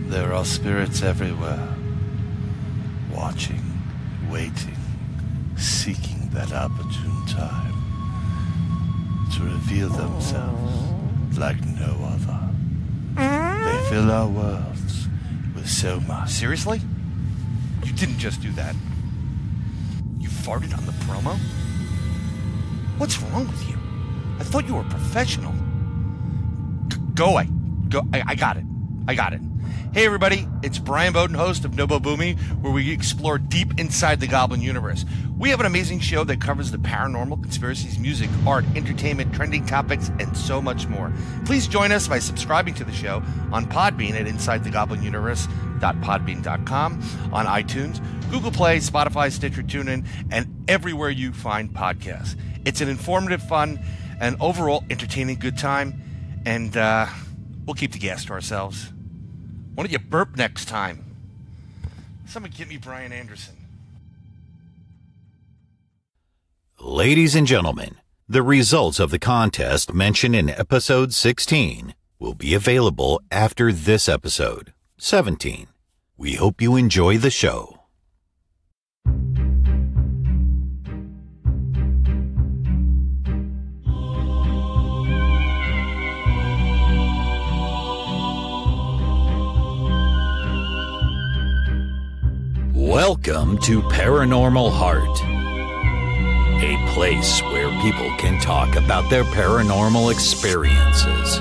There are spirits everywhere, watching, waiting, seeking that opportune time to reveal themselves like no other. They fill our worlds with so much. Seriously? You didn't just do that. You farted on the promo? What's wrong with you? I thought you were a professional. Go away. Go. I got it. Hey everybody, it's Bryan Bowden, host of Nobo Boomy, where we explore deep inside the Goblin universe. We have an amazing show that covers the paranormal, conspiracies, music, art, entertainment, trending topics, and so much more. Please join us by subscribing to the show on Podbean at InsideTheGoblinUniverse.podbean.com, on iTunes, Google Play, Spotify, Stitcher, TuneIn, and everywhere you find podcasts. It's an informative, fun, and overall entertaining good time, and we'll keep the gas to ourselves. Why don't you burp next time? Someone get me Brian Anderson. Ladies and gentlemen, the results of the contest mentioned in episode 16 will be available after this episode, 17. We hope you enjoy the show. Welcome to Paranormal Heart, a place where people can talk about their paranormal experiences.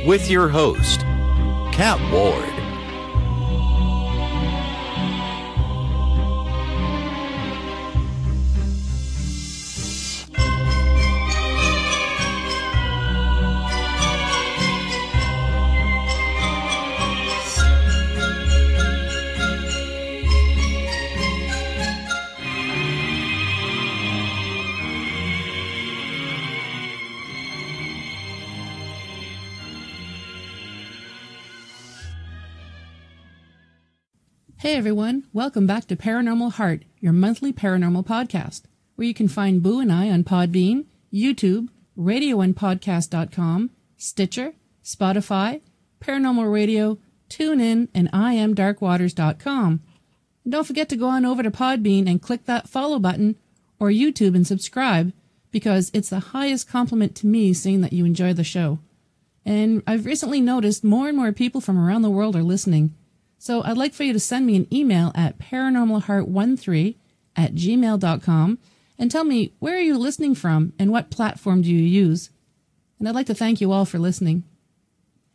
With your host, Kat Ward. Hey everyone, welcome back to Paranormal Heart, your monthly paranormal podcast, where you can find Boo and I on Podbean, YouTube, radioandpodcast.com, Stitcher, Spotify, Paranormal Radio, TuneIn, and IamDarkwaters.com. And don't forget to go on over to Podbean and click that follow button, or YouTube and subscribe, because it's the highest compliment to me seeing that you enjoy the show. And I've recently noticed more and more people from around the world are listening. So I'd like for you to send me an email at paranormalheart13@gmail.com and tell me, where are you listening from and what platform do you use? And I'd like to thank you all for listening.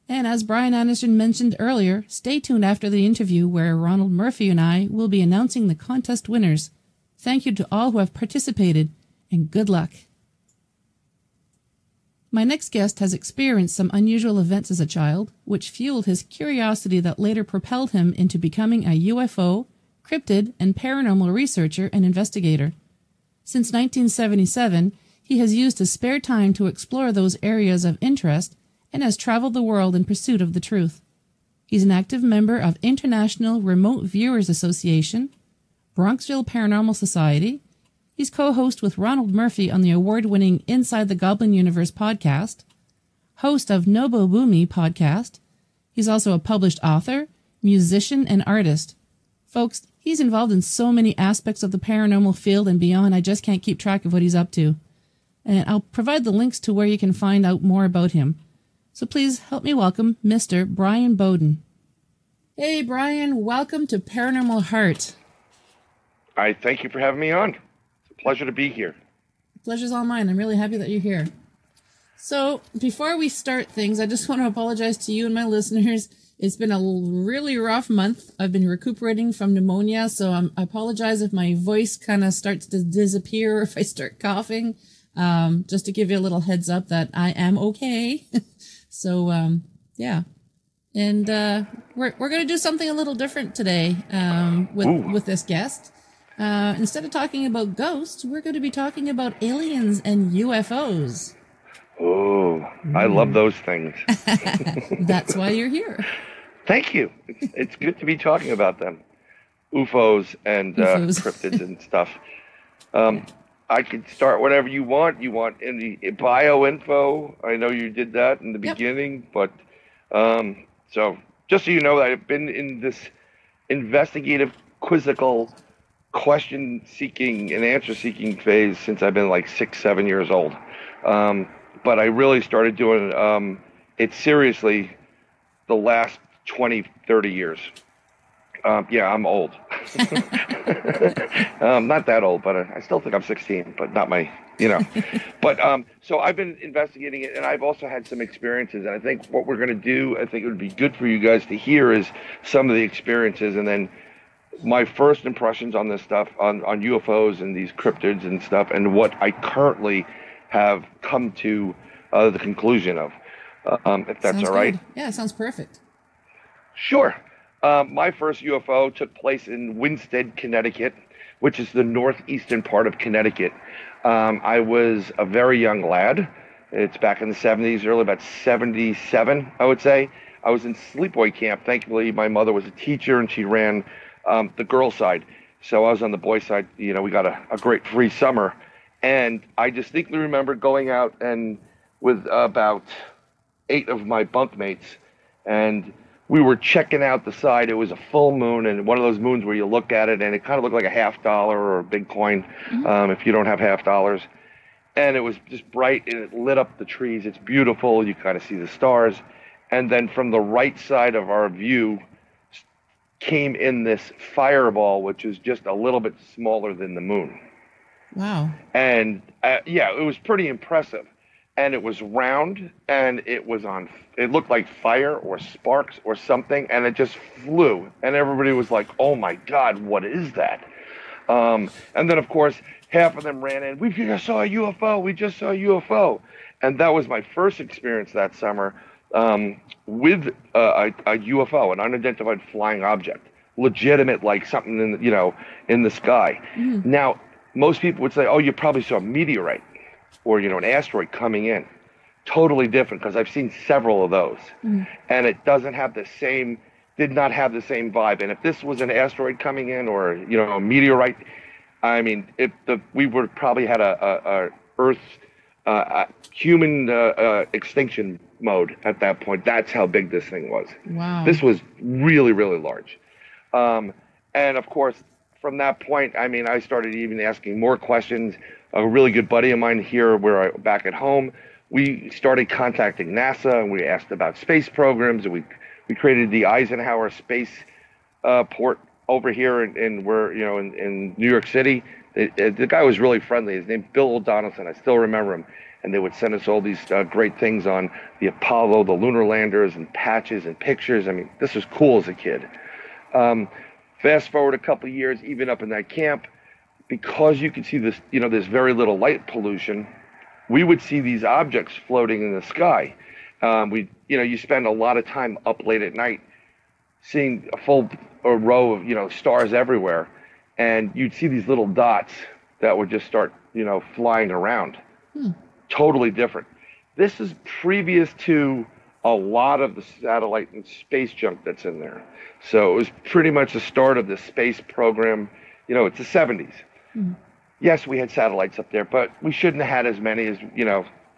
And as Brian Anderson mentioned earlier, stay tuned after the interview where Ronald Murphy and I will be announcing the contest winners. Thank you to all who have participated, and good luck. My next guest has experienced some unusual events as a child, which fueled his curiosity that later propelled him into becoming a UFO, cryptid, and paranormal researcher and investigator. Since 1977, he has used his spare time to explore those areas of interest and has traveled the world in pursuit of the truth. He's an active member of International Remote Viewers Association, Bronxville Paranormal Society. He's co-host with Ronald Murphy on the award-winning Inside the Goblin Universe podcast, host of Nobo Boomy podcast. He's also a published author, musician, and artist. Folks, he's involved in so many aspects of the paranormal field and beyond, I just can't keep track of what he's up to. And I'll provide the links to where you can find out more about him. So please help me welcome Mr. Bryan Bowden. Hey, Brian, welcome to Paranormal Heart. I thank you for having me on. Pleasure to be here. Pleasure's all mine. I'm really happy that you're here. So, before we start things, I just want to apologize to you and my listeners. It's been a really rough month. I've been recuperating from pneumonia, so I apologize if my voice kind of starts to disappear or if I start coughing. Just to give you a little heads up that I am okay. So, yeah. And we're going to do something a little different today with this guest. Instead of talking about ghosts, we're going to be talking about aliens and UFOs. Oh, I love those things. That's why you're here. Thank you. It's good to be talking about them. UFOs and cryptids and stuff. I could start whatever you want. You want any bio info? I know you did that in the beginning, but So just so you know, I've been in this investigative, quizzical, question-seeking and answer-seeking phase since I've been like 6, 7 years old. But I really started doing it seriously the last 20, 30 years. Yeah, I'm old. Not that old, but I still think I'm 16, but not my, But so I've been investigating it, and I've also had some experiences. And I think what we're going to do, I think it would be good for you guys to hear is some of the experiences, and then my first impressions on this stuff, on UFOs and these cryptids and stuff, and what I currently have come to the conclusion of, if that's Sounds all right. good. Yeah, sounds perfect. Sure. My first UFO took place in Winsted, Connecticut, which is the northeastern part of Connecticut. I was a very young lad. It's back in the 70s, early about 77, I would say. I was in sleepaway camp. Thankfully, my mother was a teacher, and she ran the girl side. So I was on the boy side. We got a great free summer. And I distinctly remember going out and with about 8 of my bunkmates, and we were checking out the side. It was a full moon, and one of those moons where you look at it and it kind of looked like a $50 or a big coin, if you don't have $50. And it was just bright, and it lit up the trees. It's beautiful. You kind of see the stars. And then from the right side of our view came in this fireball, which is just a little bit smaller than the moon. Wow. And yeah, it was pretty impressive. And it was round, and it looked like fire or sparks or something, and it just flew. And everybody was like, oh my God, what is that? And then, of course, half of them ran in, we just saw a UFO, we just saw a UFO. And that was my first experience that summer with a UFO, an unidentified flying object, legitimate, like something in the sky. Now, most people would say, oh, you probably saw a meteorite or, an asteroid coming in. Totally different, because I've seen several of those. And it did not have the same vibe. And if this was an asteroid coming in or, a meteorite, I mean, we would probably had a Earth human extinction mode at that point. That's how big this thing was. Wow. This was really, really large. And of course, from that point, I mean, I started even asking more questions. A really good buddy of mine here, back at home, we started contacting NASA, and we asked about space programs, and we created the Eisenhower Space Port over here in New York City. The guy was really friendly. His name's Bill O'Donnellson. I still remember him. And they would send us all these great things on the Apollo, the lunar landers, and patches and pictures. I mean, this was cool as a kid. Fast forward a couple of years, even up in that camp, because you could see this, there's very little light pollution, we would see these objects floating in the sky. You spend a lot of time up late at night seeing a row of, stars everywhere, and you'd see these little dots that would just start, flying around. Totally different. This is previous to a lot of the satellite and space junk that's in there. So it was pretty much the start of the space program. It's the 70s. Yes, we had satellites up there, but we shouldn't have had as many as,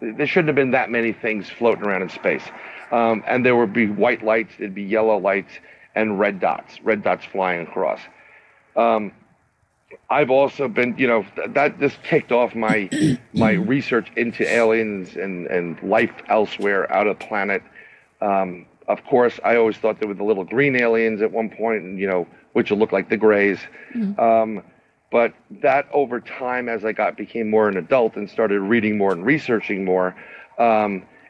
there shouldn't have been that many things floating around in space. And there would be white lights, there'd be yellow lights, and red dots flying across. I've also been, that just kicked off my research into aliens and life elsewhere out of the planet. Of course, I always thought there were the little green aliens at one point, and, which would look like the grays. But that over time, as I became more an adult and started reading more and researching more,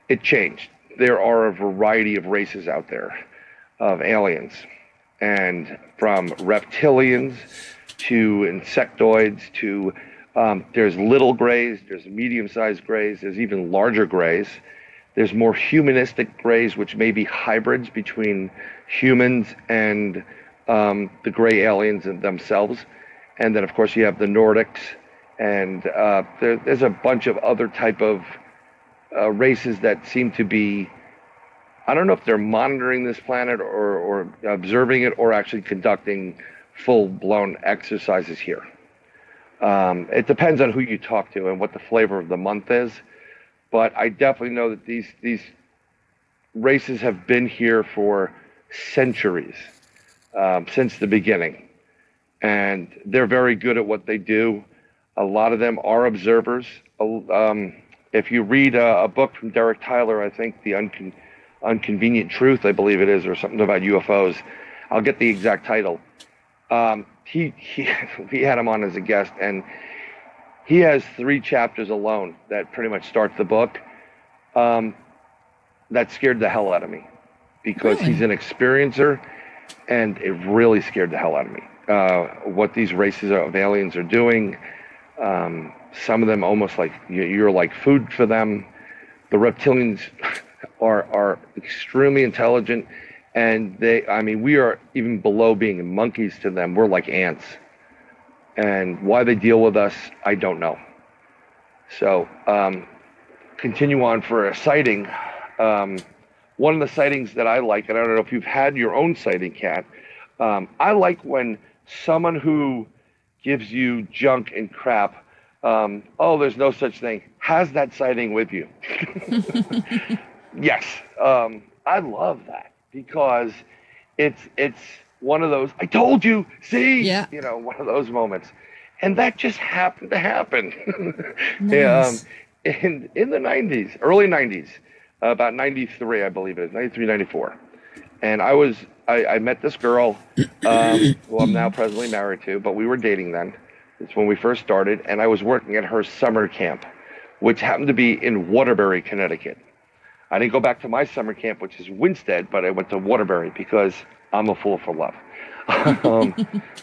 it changed. There are a variety of races out there of aliens, and from reptilians to insectoids to there's little grays, there's medium-sized grays, there's even larger grays. There's more humanistic grays, which may be hybrids between humans and the gray aliens themselves. And then, of course, you have the Nordics, and there's a bunch of other type of races that seem to be, I don't know if they're monitoring this planet or observing it or actually conducting full-blown exercises here. It depends on who you talk to and what the flavor of the month is. But I definitely know that these races have been here for centuries, since the beginning. And they're very good at what they do. A lot of them are observers. If you read a book from Derek Tyler, I think The Unconvenient Truth, I believe it is, or something about UFOs, I'll get the exact title. We had him on as a guest, and he has 3 chapters alone that pretty much starts the book. That scared the hell out of me, because he's an experiencer, and it really scared the hell out of me. What these races of aliens are doing. Some of them almost like you're like food for them. The reptilians are extremely intelligent, and we are even below being monkeys to them. We're like ants. And why they deal with us, I don't know. So, continue on for a sighting. One of the sightings that I like, and I don't know if you've had your own sighting, Kat, I like when someone who gives you junk and crap, there's no such thing, has that sighting with you. Yes, I love that, because it's one of those, I told you, see, one of those moments. And that just happened to happen. Nice. In the 90s, early 90s, about 93, I believe it is, 93, 94. And I met this girl, who I'm now presently married to, but we were dating then. It's when we first started, and I was working at her summer camp, which happened to be in Waterbury, Connecticut. I didn't go back to my summer camp, which is Winstead, but I went to Waterbury because I'm a fool for love.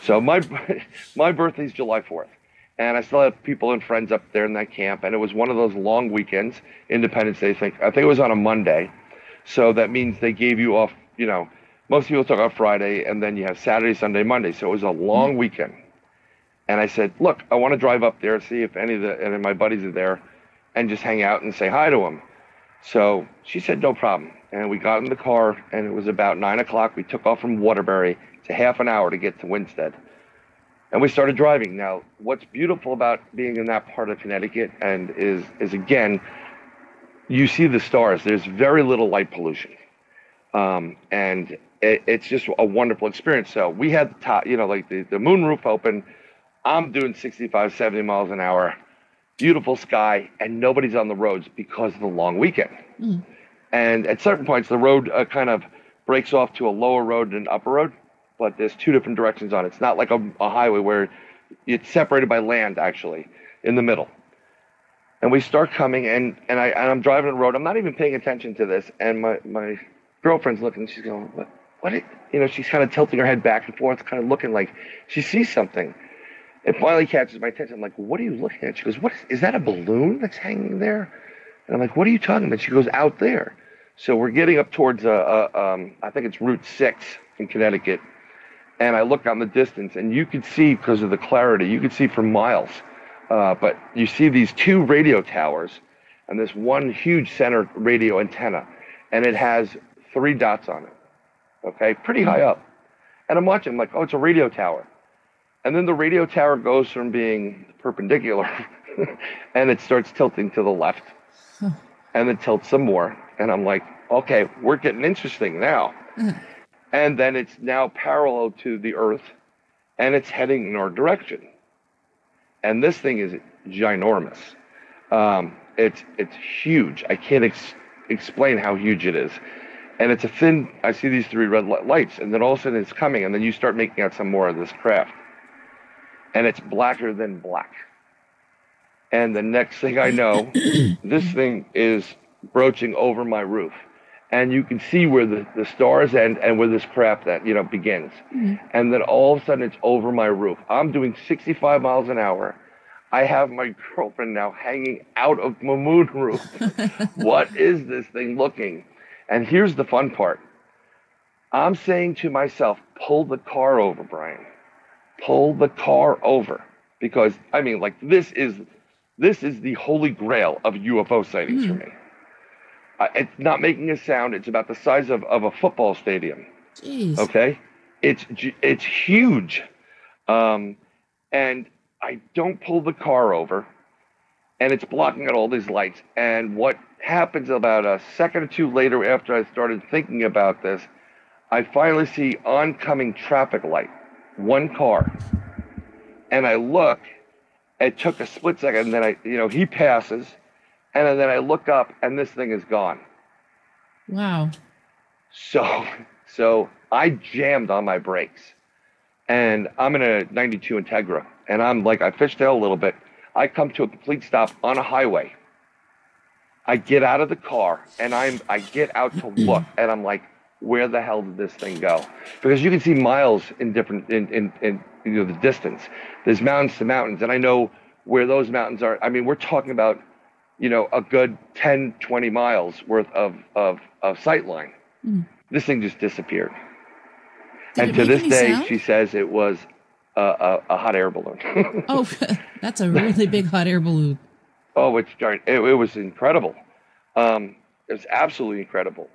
So my birthday's July 4th, and I still have people and friends up there in that camp, and it was one of those long weekends, Independence Day, I think it was on a Monday, so that means they gave you off, most people took off Friday, and then you have Saturday, Sunday, Monday, so it was a long weekend. And I said, look, I want to drive up there, see if any of my buddies are there, and just hang out and say hi to them. So she said, no problem. And we got in the car, and it was about 9 o'clock. We took off from Waterbury. It's a half an hour to get to Winstead. And we started driving. Now, what's beautiful about being in that part of Connecticut and is again, you see the stars. There's very little light pollution. And it's just a wonderful experience. So we had the top, like the moonroof open. I'm doing 65, 70 miles an hour, beautiful sky, and nobody's on the roads because of the long weekend. Mm. And at certain points, the road kind of breaks off to a lower road and an upper road, but there's 2 different directions on it. It's not like a highway where it's separated by land, actually, in the middle. And we start coming, and I'm driving the road. I'm not even paying attention to this, and my girlfriend's looking, she's going, what? She's kind of tilting her head back and forth, kind of looking like she sees something. It finally catches my attention. I'm like, what are you looking at? She goes, is that a balloon that's hanging there? And I'm like, what are you talking about? She goes, out there. So we're getting up towards, I think it's Route 6 in Connecticut. And I look on the distance, and you could see, because of the clarity, you could see for miles. But you see these 2 radio towers and this one huge center radio antenna. And it has 3 dots on it. Okay, pretty high up. And I'm watching, I'm like, oh, it's a radio tower. And then the radio tower goes from being perpendicular and it starts tilting to the left. Huh. And then tilts some more. And I'm like, okay, we're getting interesting now. And then it's now parallel to the Earth, and it's heading in our direction. And this thing is ginormous. It's huge. I can't explain how huge it is. And it's I see these 3 red lights, and then all of a sudden it's coming, and then you start making out some more of this craft. And it's blacker than black. And the next thing I know, this thing is broaching over my roof. And you can see where the stars end and where this craft that, begins. Mm-hmm. And then all of a sudden it's over my roof. I'm doing 65 miles an hour. I have my girlfriend now hanging out of my moonroof. What is this thing looking? And here's the fun part. I'm saying to myself, pull the car over, Brian. Pull the car over. Because, this is the holy grail of UFO sightings for me. It's not making a sound. It's about the size of a football stadium. Jeez. Okay? It's huge. And I don't pull the car over, and it's blocking out all these lights. And what happens about a second or two later after I started thinking about this. I finally see oncoming traffic light, one car, and I look. It took a split second, and then he passes, and then I look up, and this thing is gone. Wow. So I jammed on my brakes, and I'm in a 92 Integra, and I fishtail a little bit. I come to a complete stop on a highway. I get out of the car, and I get out to look, and I'm like, where the hell did this thing go? Because you can see miles in different in the distance. There's mountains to mountains, and I know where those mountains are. I mean, we're talking about a good 10, 20 miles worth of sight line. Mm. This thing just disappeared. And to this day, sound? She says it was a hot air balloon. Oh, that's a really big hot air balloon. Oh, it's giant. It was incredible. It was absolutely incredible.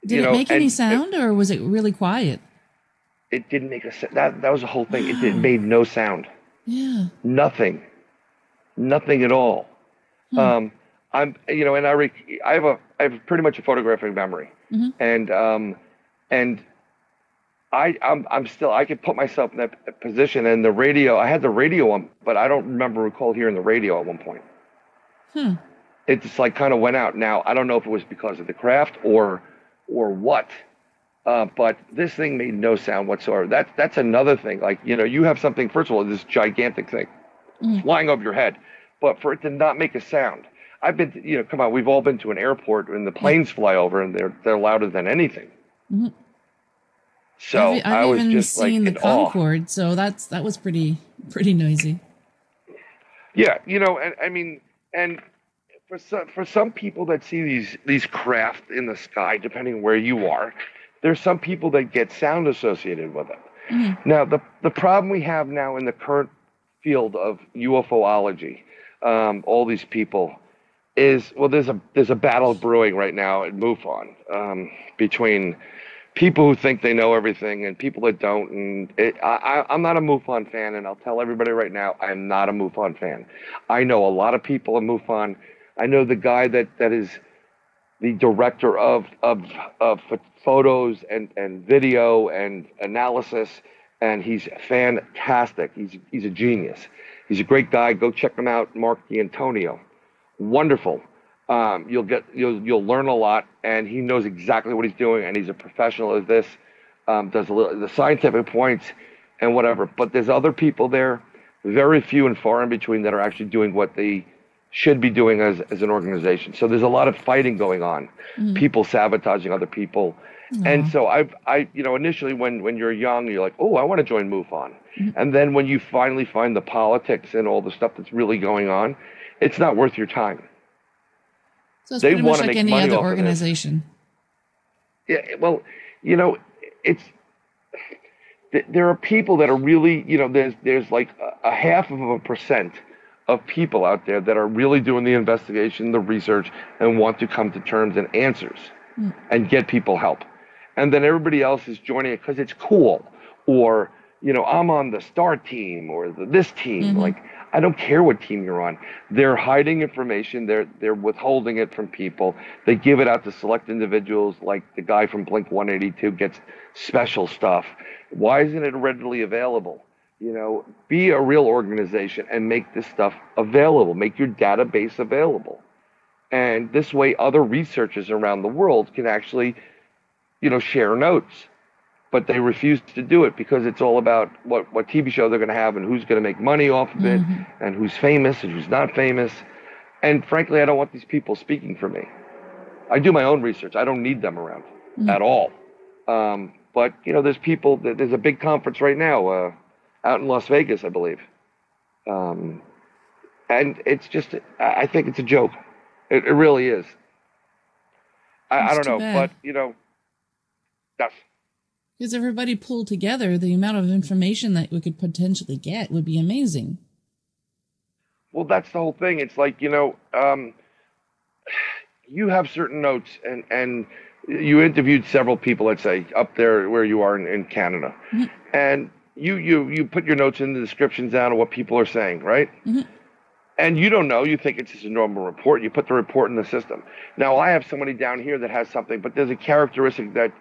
Did it make any sound, or was it really quiet? It didn't make a sound. That was the whole thing. Wow. It made no sound. Yeah. Nothing at all. I have pretty much a photographic memory, mm-hmm. and I'm still, I could put myself in that position. And the radio, I had the radio on, but I don't recall hearing the radio at one point. It just kind of went out. Now I don't know if it was because of the craft or what, but this thing made no sound whatsoever. That's another thing. You have something. First of all, this gigantic thing flying over your head, but for it to not make a sound. I've been, come on, we've all been to an airport and the planes fly over and they're louder than anything. Mm-hmm. So I was just seen the Concorde, so that was pretty noisy. Yeah, and for some people that see these craft in the sky, depending on where you are, there's some people that get sound associated with it. Mm-hmm. Now the problem we have now in the current field of UFOlogy, all these people, is there's a battle brewing right now at MUFON between people who think they know everything and people that don't. And I'm not a MUFON fan, and I'll tell everybody right now, I am not a MUFON fan. I know a lot of people at MUFON. I know the guy that is the director of photos and video and analysis, and he's fantastic. He's a genius. He's a great guy. Go check him out, Mark D'Antonio. Wonderful. You'll learn a lot, and he knows exactly what he's doing, and he's a professional at this. Does the scientific points and whatever. But there's other people there, very few and far in between, that are actually doing what they should be doing as an organization. So there's a lot of fighting going on, people sabotaging other people. And so I initially when you're young, you're like, oh, I want to join MUFON. And then when you finally find the politics and all the stuff that's really going on, it's not worth your time. So it's pretty much like any other organization. Yeah, well, there are people that are really, there's like a 0.5% of people out there that are really doing the investigation, the research, and want to come to terms and answers and get people help. And then everybody else is joining it because it's cool, or, I'm on the STAR team or this team. Like, I don't care what team you're on. They're hiding information. They're withholding it from people. They give it out to select individuals, like the guy from Blink 182 gets special stuff. Why isn't it readily available? Be a real organization and make this stuff available. Make your database available. And this way other researchers around the world can actually, share notes. But they refuse to do it because it's all about what TV show they're going to have and who's going to make money off of it and who's famous and who's not famous. And frankly, I don't want these people speaking for me. I do my own research. I don't need them around at all. But, there's people, there's a big conference right now out in Las Vegas, I believe. And it's just, I think it's a joke. It really is. I don't know, bad. But, that's... Because everybody pulled together, the amount of information that we could potentially get would be amazing. Well, that's the whole thing. It's like, you have certain notes, and you interviewed several people, let's say, up there where you are in Canada. And you put your notes in the descriptions down of what people are saying, right? And you don't know. You think it's just a normal report. You put the report in the system. Now, I have somebody down here that has something, but there's a characteristic that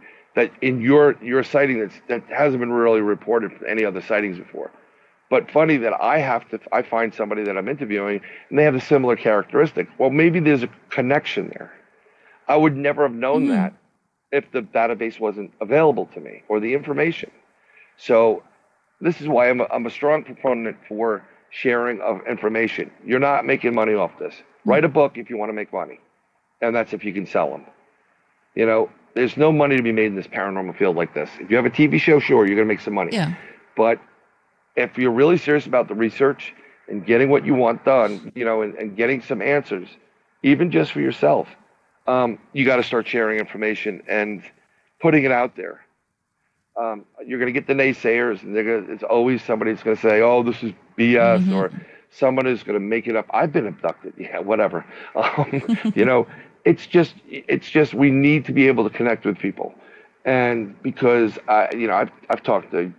in your sighting that hasn't been really reported for any other sightings before. But funny that I find somebody that I'm interviewing, and they have a similar characteristic. Well, maybe there's a connection there. I would never have known that if the database wasn't available to me or the information. So this is why I'm a strong proponent for sharing of information. You're not making money off this. Write a book if you want to make money, and that's if you can sell them. You know, there's no money to be made in this paranormal field like this. If you have a TV show, sure, you're going to make some money. Yeah. But if you're really serious about the research and getting what you want done, you know, and getting some answers, even just for yourself, you got to start sharing information and putting it out there. You're going to get the naysayers, and it's always somebody that's going to say, oh, this is BS, or someone is going to make it up. I've been abducted. Yeah, whatever. You know, it's just we need to be able to connect with people. And because, I've talked to,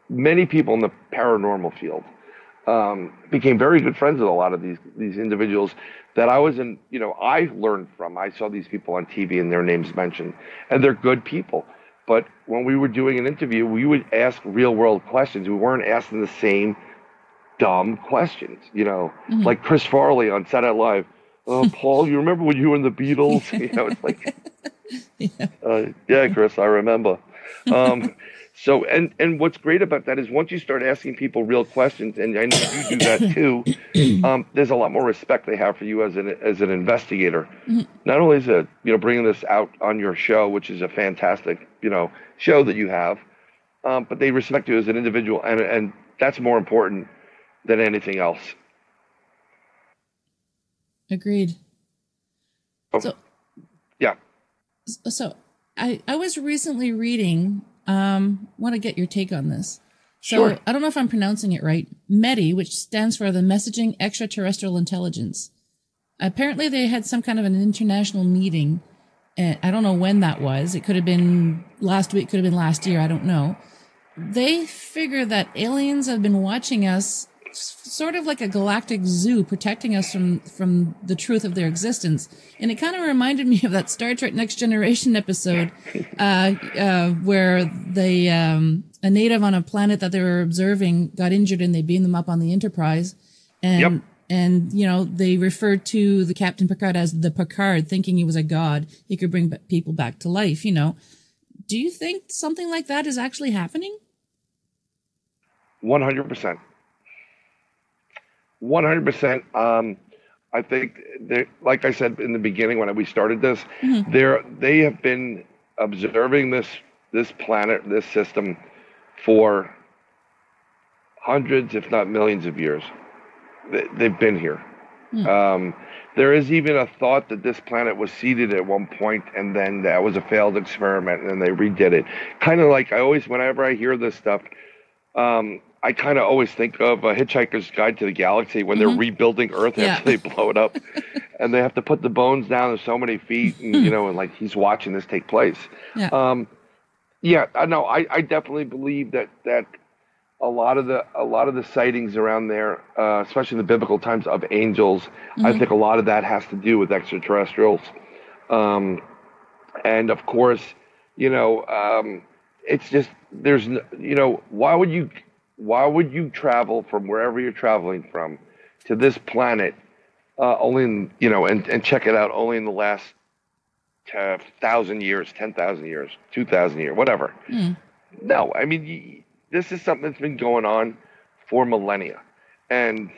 many people in the paranormal field, became very good friends with a lot of these individuals that I learned from. I saw these people on TV and their names mentioned, and they're good people. But when we were doing an interview, we would ask real world questions. We weren't asking the same dumb questions, like Chris Farley on Saturday Night Live. Oh, Paul, you remember when you were in the Beatles? It's like, yeah, Chris, I remember. So, and what's great about that is once you start asking people real questions, and I know you do that too, there's a lot more respect they have for you as an investigator. Not only is it, bringing this out on your show, which is a fantastic, show that you have, but they respect you as an individual, and that's more important than anything else. Agreed. So, yeah. So I was recently reading, want to get your take on this. So Sure. I don't know if I'm pronouncing it right. METI, which stands for the Messaging Extraterrestrial Intelligence. Apparently they had some kind of an international meeting. I don't know when that was. It could have been last week, could have been last year. I don't know. They figure that aliens have been watching us sort of like a galactic zoo, protecting us from the truth of their existence. And it kind of reminded me of that Star Trek Next Generation episode where a native on a planet that they were observing got injured and they beamed them up on the Enterprise. And they referred to the Captain Picard as the Picard, thinking he was a god. He could bring people back to life, Do you think something like that is actually happening? 100%. 100%. I think, like I said in the beginning when we started this, they have been observing this planet, this system, for hundreds, if not millions of years. They've been here. There is even a thought that this planet was seeded at one point, and then that was a failed experiment, and then they redid it. Kind of like whenever I hear this stuff, I kind of always think of a Hitchhiker's Guide to the Galaxy when they're rebuilding Earth after they blow it up, and they have to put the bones down to so many feet, and and like he's watching this take place. I know. I definitely believe that a lot of the sightings around there, especially in the biblical times of angels, I think a lot of that has to do with extraterrestrials, and of course, it's just why would you travel from wherever you're traveling from to this planet only and check it out only in the last 1,000 years, 10,000 years, 2,000 years, whatever? No, I mean, this is something that's been going on for millennia. And,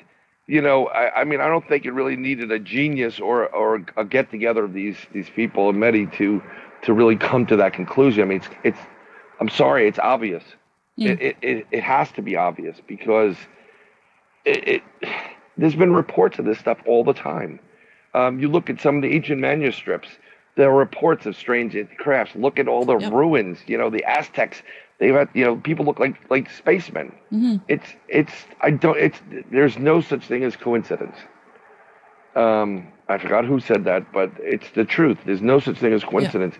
I don't think it really needed a genius or a get together of these people and METI to really come to that conclusion. I mean, I'm sorry, it's obvious. It has to be obvious because there's been reports of this stuff all the time. You look at some of the ancient manuscripts, there are reports of strange crafts. Look at all the ruins, the Aztecs, they've had, people look like spacemen. There's no such thing as coincidence. I forgot who said that, but it's the truth. There's no such thing as coincidence.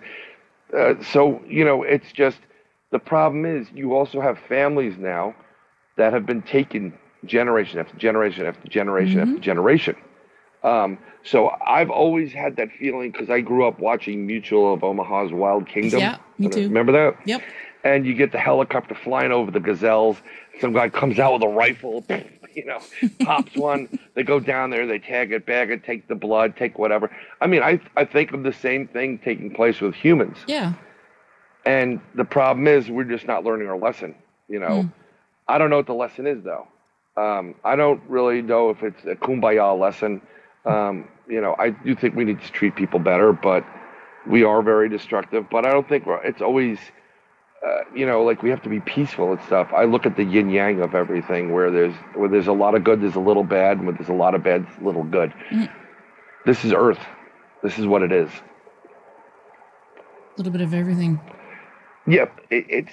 So, it's just, the problem is you also have families now that have been taken generation after generation after generation after generation. So I've always had that feeling because I grew up watching Mutual of Omaha's Wild Kingdom. Yeah, me too. Remember that? Yep. And you get the helicopter flying over the gazelles. Some guy comes out with a rifle, pops one. They go down there, they tag it, bag it, take the blood, take whatever. I mean, I think of the same thing taking place with humans. Yeah. And the problem is we're just not learning our lesson. I don't know what the lesson is, though. I don't really know if it's a kumbaya lesson. I do think we need to treat people better, but we are very destructive. But I don't think it's always, like we have to be peaceful and stuff. I look at the yin yang of everything, where there's a lot of good, there's a little bad, and where there's a lot of bad, there's a little good. This is Earth. This is what it is. A little bit of everything. Yep. It's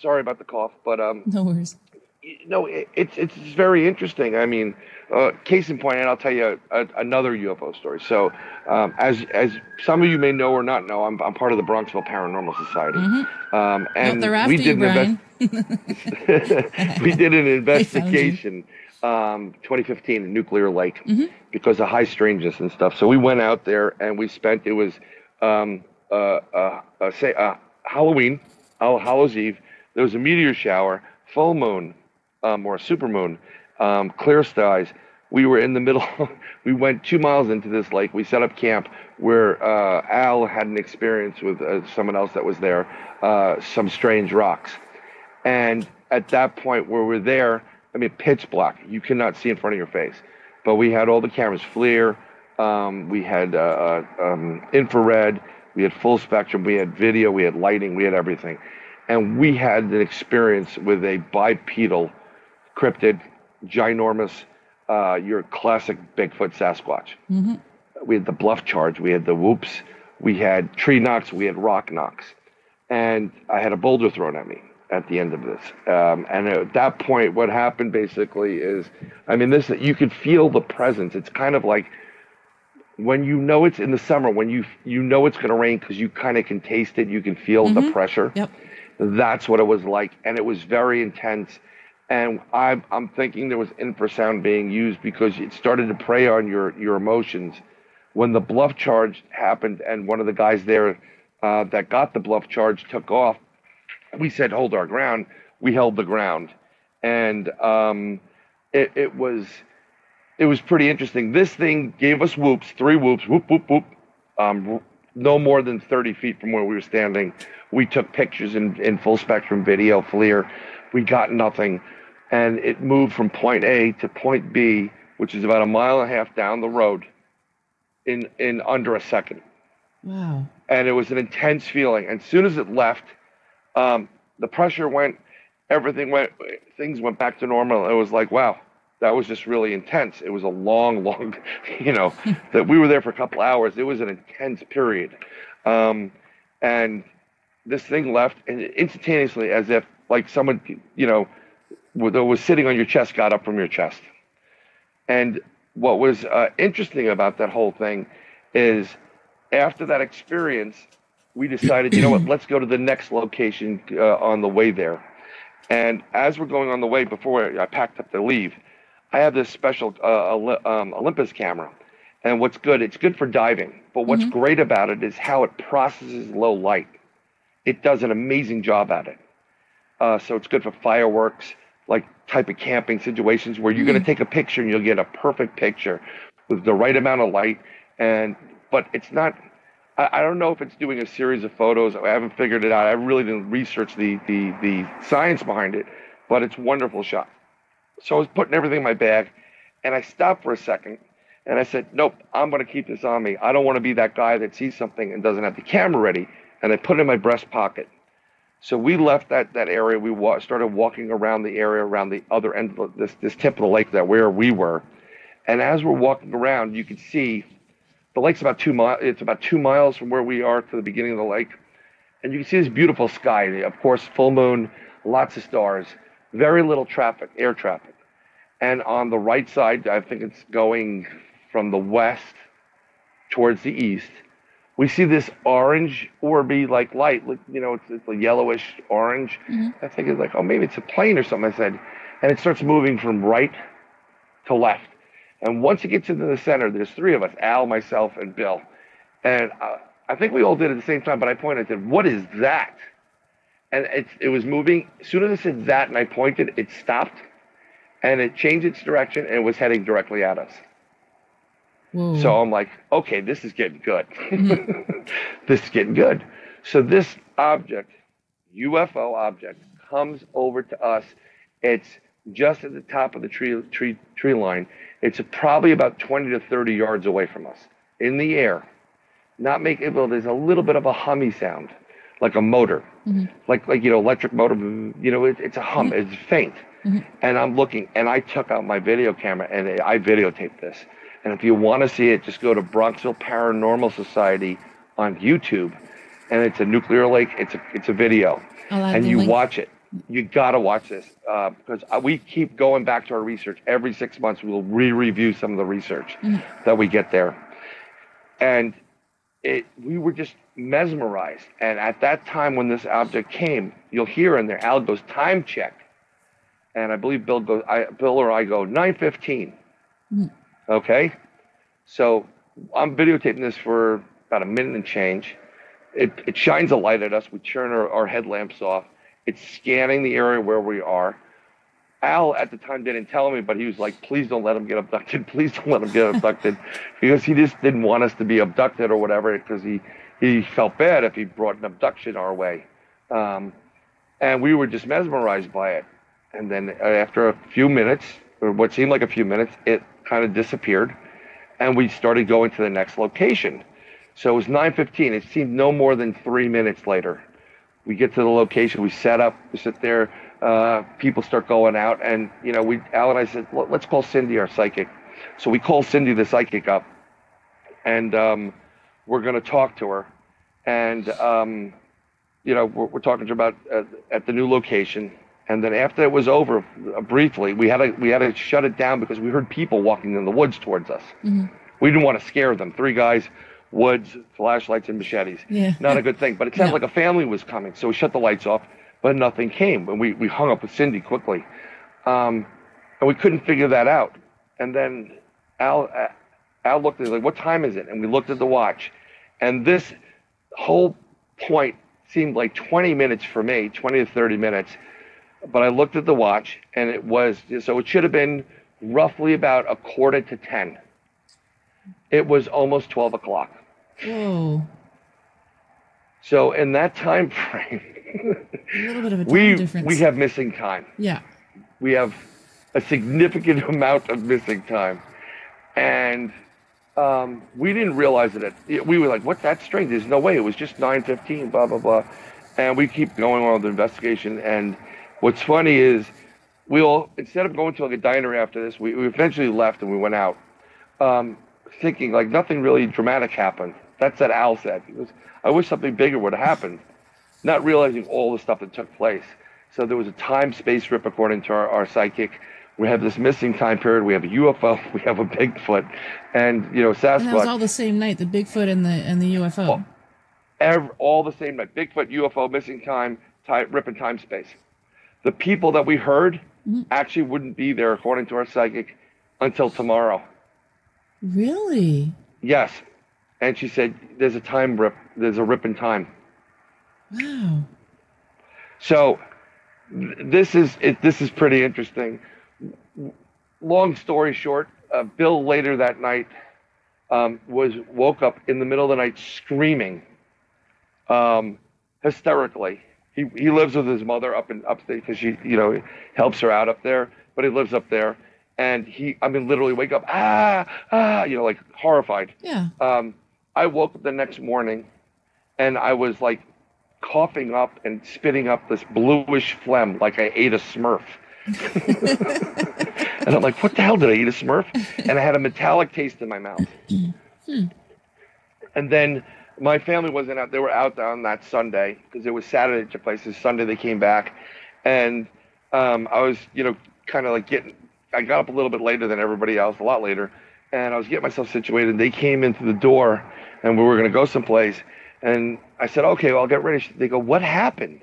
sorry about the cough, but no worries. It's very interesting. I mean, case in point, and I'll tell you another UFO story. So, as some of you may know or not know, I'm part of the Bronxville Paranormal Society, and they're after we did Brian. we did an investigation, 2015 in Nuclear Lake, because of high strangeness and stuff. So we went out there and we spent. It was Halloween, Hallows Eve. There was a meteor shower, full moon, or a supermoon, clear skies. We were in the middle. We went 2 miles into this lake. We set up camp where Al had an experience with someone else that was there, some strange rocks. And at that point where we're there, I mean, pitch black. You cannot see in front of your face. But we had all the cameras FLIR. We had infrared. We had full spectrum. We had video. We had lighting. We had everything. And we had an experience with a bipedal cryptid, ginormous, your classic Bigfoot Sasquatch. We had the bluff charge. We had the whoops. We had tree knocks. We had rock knocks. And I had a boulder thrown at me at the end of this. And at that point, what happened basically is, I mean, you could feel the presence. It's kind of like when you know it's in the summer, when you know it's going to rain because you kind of can taste it. You can feel the pressure. Yep. That's what it was like, and it was very intense. And I'm thinking there was infrasound being used because it started to prey on your emotions. When the bluff charge happened, and one of the guys there that got the bluff charge took off, we said hold our ground. We held the ground, and it was pretty interesting. This thing gave us whoops, 3 whoops, whoop whoop whoop. No more than 30 feet from where we were standing. We took pictures in full spectrum video, FLIR. We got nothing. And it moved from point A to point B, which is about 1.5 miles down the road, in under a second. Wow. And it was an intense feeling. And as soon as it left, the pressure went, everything went, things went back to normal. It was like, wow, that was just really intense. It was a long, that we were there for a couple hours. It was an intense period. And this thing left, and instantaneously, as if like someone, that was sitting on your chest got up from your chest. And what was interesting about that whole thing is after that experience, we decided, you know what, let's go to the next location on the way there. And as we're going on the way, before I packed up to leave, I have this special Olympus camera. And what's good, it's good for diving. But what's great about it is how it processes low light. It does an amazing job at it. So it's good for fireworks, like type of camping situations where you're going to take a picture and you'll get a perfect picture with the right amount of light. But it's not, I don't know if it's doing a series of photos. I haven't figured it out. I really didn't research the science behind it, but it's a wonderful shot. So I was putting everything in my bag, and I stopped for a second, and I said, nope, I'm going to keep this on me. I don't want to be that guy that sees something and doesn't have the camera ready, and I put it in my breast pocket. So we left that area. We started walking around the area, around the other end of this tip of the lake where we were. And as we're walking around, you could see the lake's about 2 miles. It's about 2 miles from where we are to the beginning of the lake. And you can see this beautiful sky. Of course, full moon, lots of stars, very little traffic, air traffic. And on the right side, I think it's going from the west towards the east. we see this orange orby like light, like, you know, it's a yellowish orange. I think it's like, oh, maybe it's a plane or something, I said. And it starts moving from right to left. And once it gets into the center, there's three of us, Al, myself, and Bill. And I think we all did at the same time, but I pointed and said, what is that? And it was moving. As soon as I said that and I pointed, it stopped. And it changed its direction and it was heading directly at us. Whoa. So I'm like, okay, this is getting good. This is getting good. So this object, UFO object, comes over to us. It's just at the top of the tree line. It's probably about 20 to 30 yards away from us, in the air. Not making, well, there's a little bit of a hummy sound, like a motor, like you know, electric motor. You know, it's a hum. It's faint. And I'm looking, and I took out my video camera and I videotaped this. And if you want to see it, just go to Bronxville Paranormal Society on YouTube, and it's a nuclear lake. It's a video, and you watch it. You got to watch this because we keep going back to our research. Every 6 months, we'll re-review some of the research that we get there. And we were just mesmerized. And at that time when this object came, you'll hear in there, Al goes, time check. And I believe Bill or I go, 9:15. Okay? So I'm videotaping this for about a minute and change. It shines a light at us. We turn our headlamps off. It's scanning the area where we are. Al at the time didn't tell me, but he was like, please don't let him get abducted. Please don't let him get abducted. Because he just didn't want us to be abducted or whatever, because he felt bad if he brought an abduction our way. And we were just mesmerized by it. And then after a few minutes, or what seemed like a few minutes, it kind of disappeared. And we started going to the next location. So it was 9:15. It seemed no more than 3 minutes later. We get to the location, we set up, we sit there, people start going out, and you know, Al and I said, let's call Cindy, our psychic. So we call Cindy, the psychic, up, and we're going to talk to her, and you know, we're talking to her about at the new location, and then after it was over, briefly, we had to shut it down because we heard people walking in the woods towards us. We didn't want to scare them. 3 guys. Woods, flashlights, and machetes. Not a good thing. But it sounded like a family was coming. So we shut the lights off, but nothing came. And we hung up with Cindy quickly. And we couldn't figure that out. And then Al looked at it like, what time is it? And we looked at the watch. And this whole point seemed like 20 minutes for me, 20 to 30 minutes. But I looked at the watch, and it was, so it should have been roughly about 9:45. It was almost 12 o'clock. Whoa. So in that time frame, a little bit of a time difference. We have missing time. Yeah. We have a significant amount of missing time. And we didn't realize it. We were like, what's that strange? There's no way. It was just 9:15, blah, blah, blah. And we keep going on with the investigation. And what's funny is we all, instead of going to like a diner after this, we eventually left and we went out. Thinking like nothing really dramatic happened. That's what Al said. He goes, I wish something bigger would have happened. Not realizing all the stuff that took place. So there was a time-space rip according to our psychic. We have this missing time period. We have a UFO. We have a Bigfoot, and you know, Sasquatch. And that was all the same night. The Bigfoot and the UFO. All the same night. Bigfoot, UFO, missing time, rip in time space. The people that we heard actually wouldn't be there, according to our psychic, until tomorrow. Really? Yes. And she said, there's a time rip. There's a rip in time. Wow. So this is pretty interesting. Long story short, Bill later that night woke up in the middle of the night screaming hysterically. He lives with his mother up in upstate because she, you know, helps her out up there, but he lives up there. And literally wake up, you know, like horrified. Yeah. I woke up the next morning and I was like coughing up and spitting up this bluish phlegm like I ate a Smurf. And I'm like, what the hell, did I eat a Smurf? And I had a metallic taste in my mouth. And then my family wasn't out. They were out on that Sunday because it was Saturday at your place. This Sunday they came back. And I was, you know, kind of like I got up a little bit later than everybody else, a lot later, and I was getting myself situated. They came in through the door, and we were going to go someplace. And I said, okay, well, I'll get ready. They go, what happened?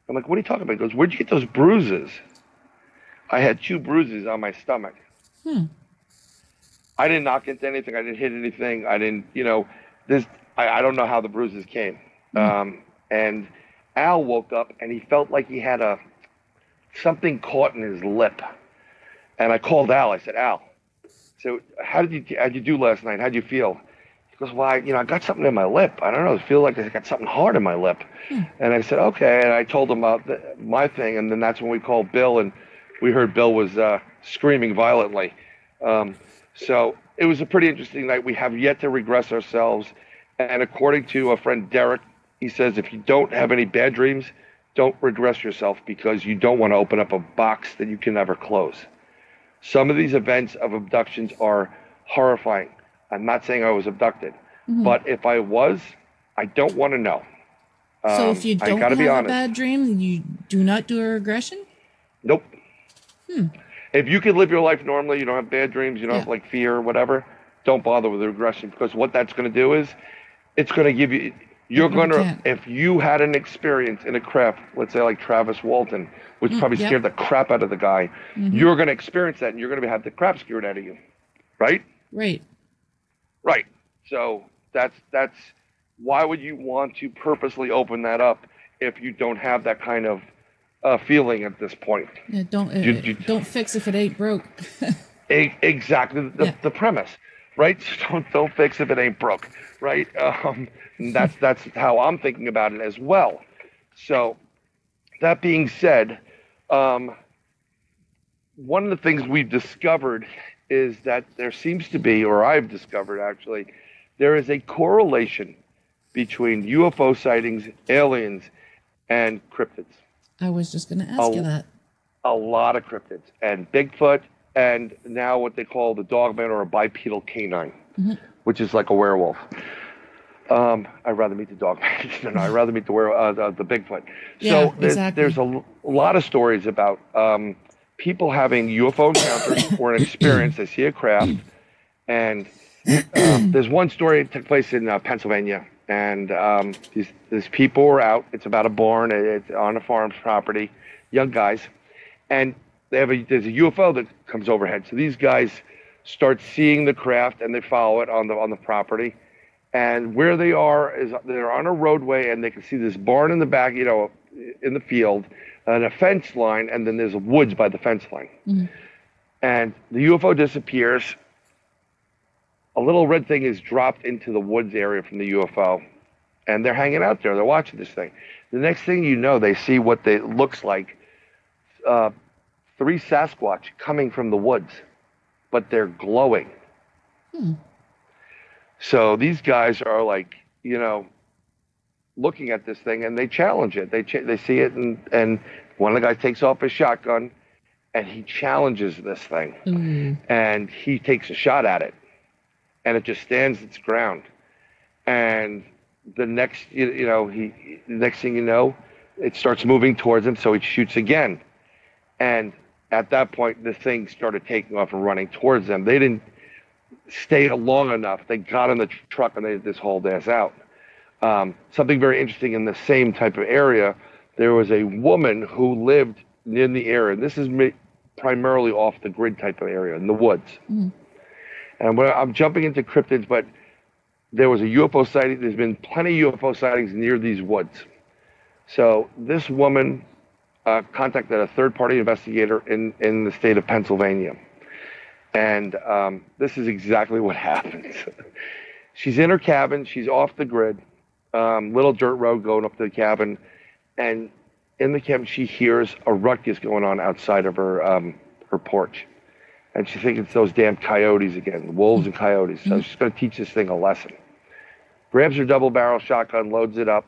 I'm like, what are you talking about? He goes, where'd you get those bruises? I had 2 bruises on my stomach. I didn't knock into anything. I didn't hit anything. I didn't, I don't know how the bruises came. And Al woke up, and he felt like he had something caught in his lip. And I called Al. I said, Al, so how'd you do last night? How'd you feel? He goes, well, I got something in my lip. I don't know. I feel like I got something hard in my lip. And I said, okay. And I told him about my thing. And then that's when we called Bill, and we heard Bill was screaming violently. So it was a pretty interesting night. We have yet to regress ourselves. And according to a friend, Derek, he says, if you don't have any bad dreams, don't regress yourself, because you don't want to open up a box that you can never close. Some of these events of abductions are horrifying. I'm not saying I was abducted, but if I was, I don't want to know. So if you don't have a bad dream, you do not do a regression? Nope. If you can live your life normally, you don't have bad dreams, you don't have like fear or whatever, don't bother with the regression, because what that's going to do is it's going to give you, if you had an experience in a craft, let's say like Travis Walton, which probably scared the crap out of the guy, you're going to experience that, and you're going to have the crap scared out of you, right? Right. So that's why would you want to purposely open that up if you don't have that kind of feeling at this point? Yeah, don't fix if it ain't broke. Exactly the premise, right? So don't fix if it ain't broke, right? That's how I'm thinking about it as well. So that being said, one of the things we've discovered is that there seems to be, or I've discovered actually, there is a correlation between UFO sightings, aliens, and cryptids. I was just going to ask you that. A lot of cryptids, and Bigfoot, and now what they call the dogman or a bipedal canine, which is like a werewolf. I'd rather meet the dogman. No, I'd rather meet the Bigfoot. So there's a lot of stories about people having UFO encounters or an experience. They see a craft, and there's one story that took place in Pennsylvania, and these people were out. It's about a barn. It's on a farm's property, young guys, and there's a UFO that comes overhead. So these guys start seeing the craft, and they follow it on the property. And where they are is they're on a roadway, and they can see this barn in the back, in the field, and a fence line, and then there's woods by the fence line. And the UFO disappears. A little red thing is dropped into the woods area from the UFO, and they're hanging out there. They're watching this thing. The next thing you know, they see what they looks like 3 Sasquatch coming from the woods, but they're glowing. So these guys are like, looking at this thing, and they challenge it. They see it, and one of the guys takes off his shotgun, and he challenges this thing, and he takes a shot at it, and it just stands its ground. And the next, the next thing you know, it starts moving towards him, so he shoots again. And at that point, the thing started taking off and running towards them. They didn't stay long enough. They got in the truck, and they just hauled ass out. Something very interesting in the same type of area, there was a woman who lived in the area. This is primarily off the grid type of area in the woods. And I'm jumping into cryptids, but there was a UFO sighting. There's been plenty of UFO sightings near these woods. So this woman contacted a third-party investigator in the state of Pennsylvania. And this is exactly what happens. She's in her cabin. She's off the grid. Little dirt road going up to the cabin. And in the cabin, she hears a ruckus going on outside of her porch. And she thinks it's those damn coyotes again, wolves and coyotes. So she's going to teach this thing a lesson. Grabs her double-barrel shotgun, loads it up,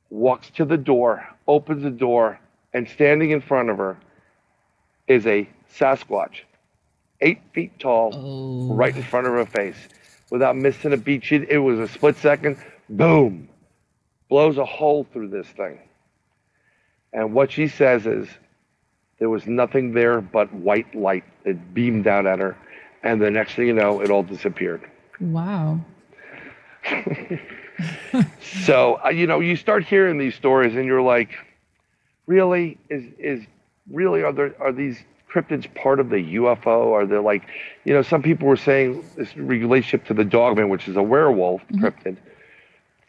walks to the door, opens the door, and standing in front of her is a Sasquatch, 8 feet tall, right in front of her face. Without missing a beat, it was a split second, boom, blows a hole through this thing. And what she says is, there was nothing there but white light. It beamed out at her, And the next thing you know, it all disappeared. Wow. So, you start hearing these stories and you're like, really? Really, are these cryptids part of the UFO? Are they like, some people were saying this relationship to the dogman, which is a werewolf cryptid.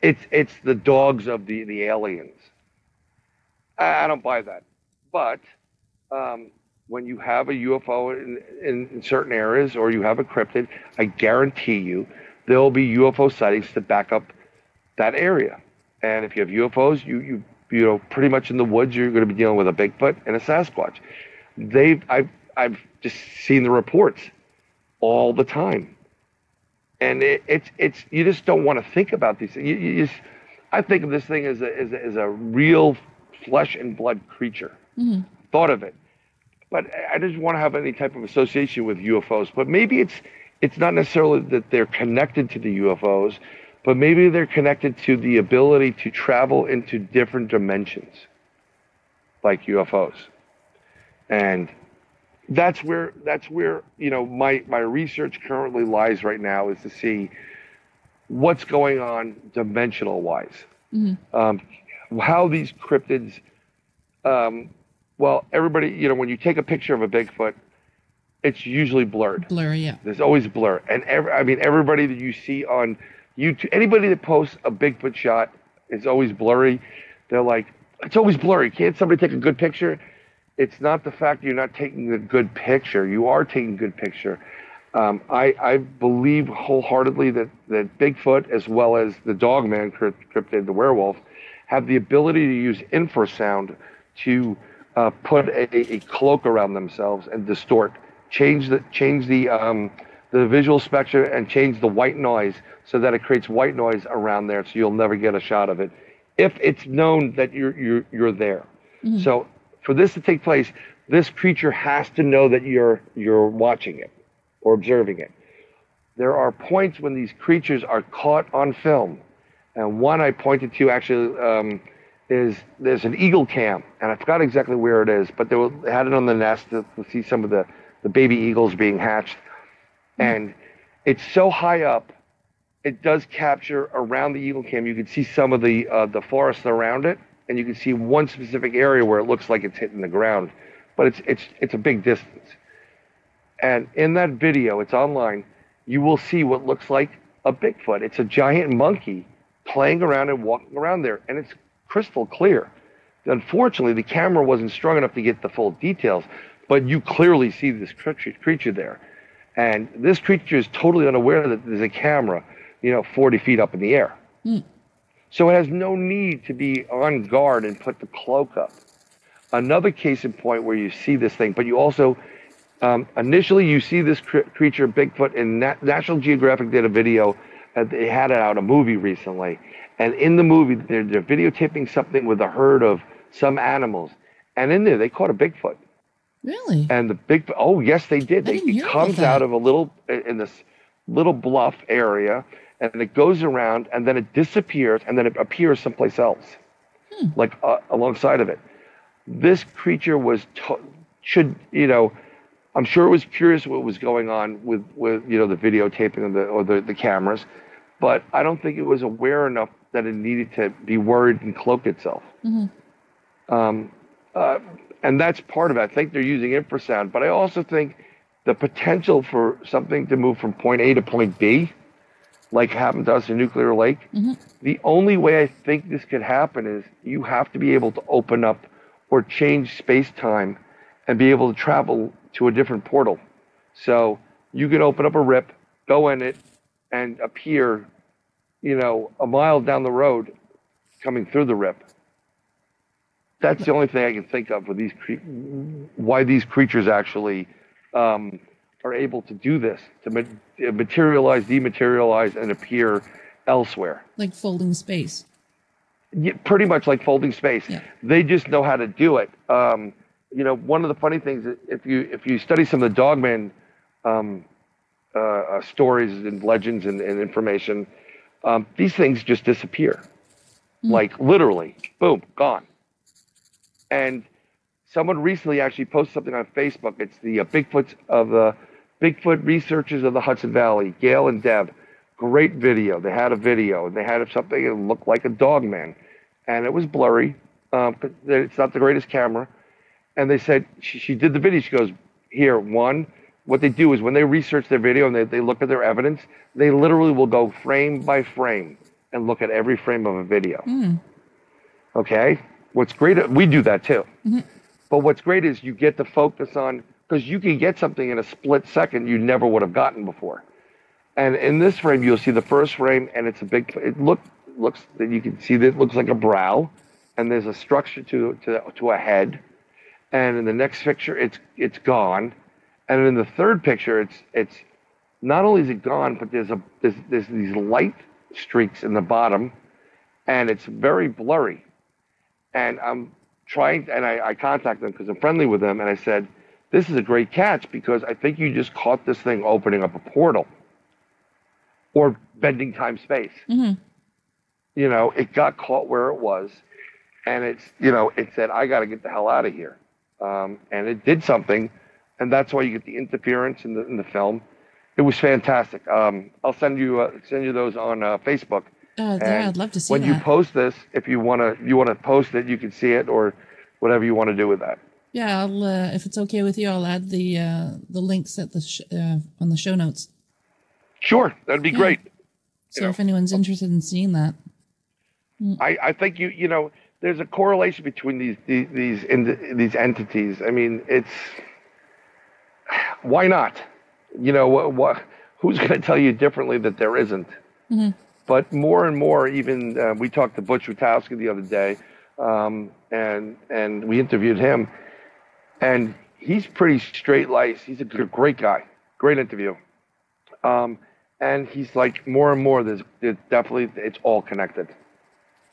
It's the dogs of the aliens. I don't buy that. But when you have a UFO in certain areas, or you have a cryptid, I guarantee you there'll be UFO sightings to back up that area. And if you have UFOs, you pretty much in the woods, you're going to be dealing with a Bigfoot and a Sasquatch. I've just seen the reports all the time, and it's you just don't want to think about these things. I think of this thing as a real flesh and blood creature. Thought of it, but I didn't want to have any type of association with UFOs. But maybe it's not necessarily that they're connected to the UFOs, but maybe they're connected to the ability to travel into different dimensions, like UFOs. And that's where my research currently lies right now, is to see what's going on dimensional wise. How these cryptids, well, everybody, when you take a picture of a Bigfoot, it's usually blurred. Blur, yeah. There's always blur. And everybody that you see on YouTube, anybody that posts a Bigfoot shot is always blurry. They're like, it's always blurry. Can't somebody take a good picture? It's not the fact you're not taking a good picture. You are taking a good picture. I believe wholeheartedly that Bigfoot, as well as the dogman cryptid, the werewolf, have the ability to use infrasound to put a cloak around themselves and distort, change the visual spectrum, and change the white noise so that it creates white noise around there, so you'll never get a shot of it if it's known that you're there. So for this to take place, this creature has to know that you're watching it or observing it. There are points when these creatures are caught on film, and one I pointed to actually is there's an eagle cam, and I forgot exactly where it is, but they had it on the nest to see some of the baby eagles being hatched, and it's so high up, it does capture around the eagle cam. You can see some of the forest around it, and you can see one specific area where it looks like it's hitting the ground, but it's a big distance. And in that video, it's online, you will see what looks like a Bigfoot. It's a giant monkey playing around and walking around there, and it's crystal clear. Unfortunately, the camera wasn't strong enough to get the full details, but you clearly see this creature there. And this creature is totally unaware that there's a camera, 40 feet up in the air. So it has no need to be on guard and put the cloak up. Another case in point where you see this thing, but you also, initially you see this creature, Bigfoot, in National Geographic did a video, they had it out, a movie recently. And in the movie, they're videotaping something with a herd of some animals. And in there, they caught a Bigfoot. Really? And the Bigfoot, oh, yes, they did. It comes out of in this little bluff area, and it goes around, and then it disappears, and then it appears someplace else, like alongside of it. This creature was, I'm sure it was curious what was going on with the videotaping or the cameras, but I don't think it was aware enough that it needed to be worried and cloak itself. And that's part of it. I think they're using infrasound, but I also think the potential for something to move from point A to point B, like happened to us in Nuclear Lake, the only way I think this could happen is you have to be able to open up or change space-time and be able to travel to a different portal. So you can open up a rip, go in it, and appear, a mile down the road coming through the rip. That's the only thing I can think of with why these creatures actually are able to do this, to materialize, dematerialize, and appear elsewhere. Like folding space. Yeah, pretty much like folding space. Yeah. They just know how to do it. One of the funny things, if you study some of the dogman stories and legends and information, these things just disappear. Like literally, boom, gone. And someone recently actually posted something on Facebook. It's the Bigfoots of the Bigfoot Researchers of the Hudson Valley, Gail and Deb. Great video. They had a video. They had something that looked like a dog man. And it was blurry. It's not the greatest camera. And they said, she did the video. She goes, here, what they do is when they research their video and they look at their evidence, they literally will go frame by frame and look at every frame of a video. Okay? What's great, we do that too. But what's great is you get to focus on, because you can get something in a split second you never would have gotten before. And in this frame, you'll see the first frame, and it's a big, looks that you can see that it looks like a brow, and there's a structure to a head. And in the next picture, it's gone. And in the third picture, it's not only is it gone, but there's these light streaks in the bottom, and it's very blurry. And I'm trying, and I contacted them because I'm friendly with them, and I said, this is a great catch because I think you just caught this thing opening up a portal or bending time-space. You know, it got caught where it was, and it said, I got to get the hell out of here. And it did something, and that's why you get the interference in the film. It was fantastic. I'll send you those on Facebook. Yeah, I'd love to see when that. you post this, if you wanna post it, you can see it or whatever you want to do with that. Yeah, I'll if it's okay with you, I'll add the links at on the show notes. Sure, that'd be great. So if anyone's interested in seeing that, I think there's a correlation between these entities. I mean, it's why not? Who's going to tell you differently that there isn't? But more and more, even we talked to Butch Witowski the other day, and we interviewed him, and he's pretty straight-laced. He's a great guy, great interview. And he's like, more and more, there's definitely, it's all connected.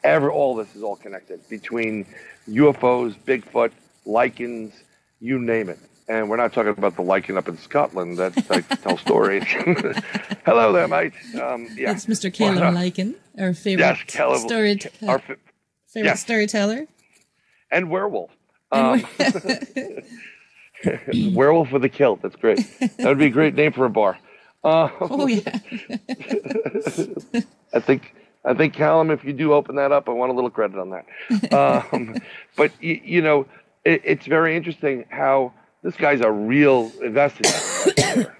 All this is all connected between UFOs, Bigfoot, lichens, you name it. And we're not talking about the lichen up in Scotland that tell stories. Hello there, mate. That's Mr. Caleb Lichen, our favorite storyteller. And werewolf. Werewolf with a kilt. That's great. That would be a great name for a bar. Oh yeah. I think Callum, if you do open that up, I want a little credit on that. But it's very interesting how this guy's a real investigator.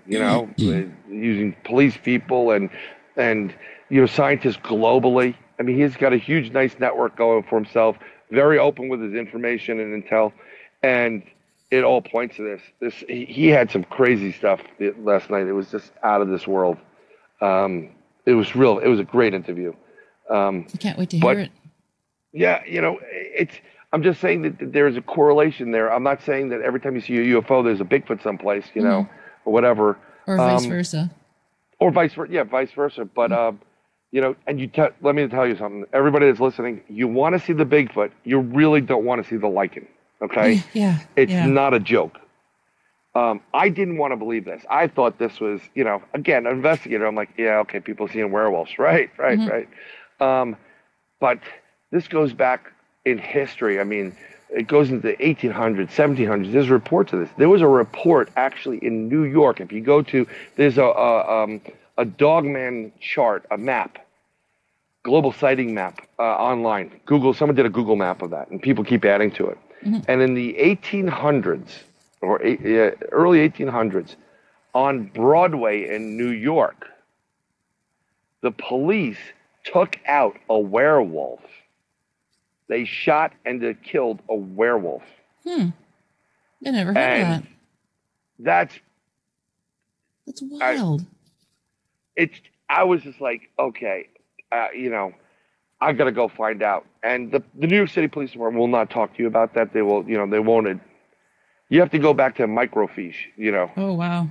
Using police people and scientists globally. I mean, he's got a huge, nice network going for himself. Very open with his information and intel, and it all points to this. He had some crazy stuff last night. It was just out of this world. It was real. It was a great interview. I can't wait to hear it. Yeah, I'm just saying that there's a correlation there. I'm not saying that every time you see a UFO, there's a Bigfoot someplace, or whatever. Or vice versa. Or vice versa. Yeah, vice versa. But and let me tell you something. Everybody that's listening, you want to see the Bigfoot, you really don't want to see the lichen. Okay? Yeah. It's not a joke. I didn't want to believe this. I thought this was, again, an investigator. I'm like, yeah, okay, people seeing werewolves. Right. But this goes back in history. I mean, it goes into the 1800s, 1700s. There's reports of this. There was a report actually in New York. If you go to, there's a dogman chart, a map, global sighting map online. Someone did a Google map of that, and people keep adding to it. And in the 1800s, or early 1800s, on Broadway in New York, the police took out a werewolf. They shot and they killed a werewolf. I never heard of that. That's wild. I was just like, okay, I got to go find out. And the New York City Police Department will not talk to you about that. They will, they won't. You have to go back to microfiche, Oh, wow.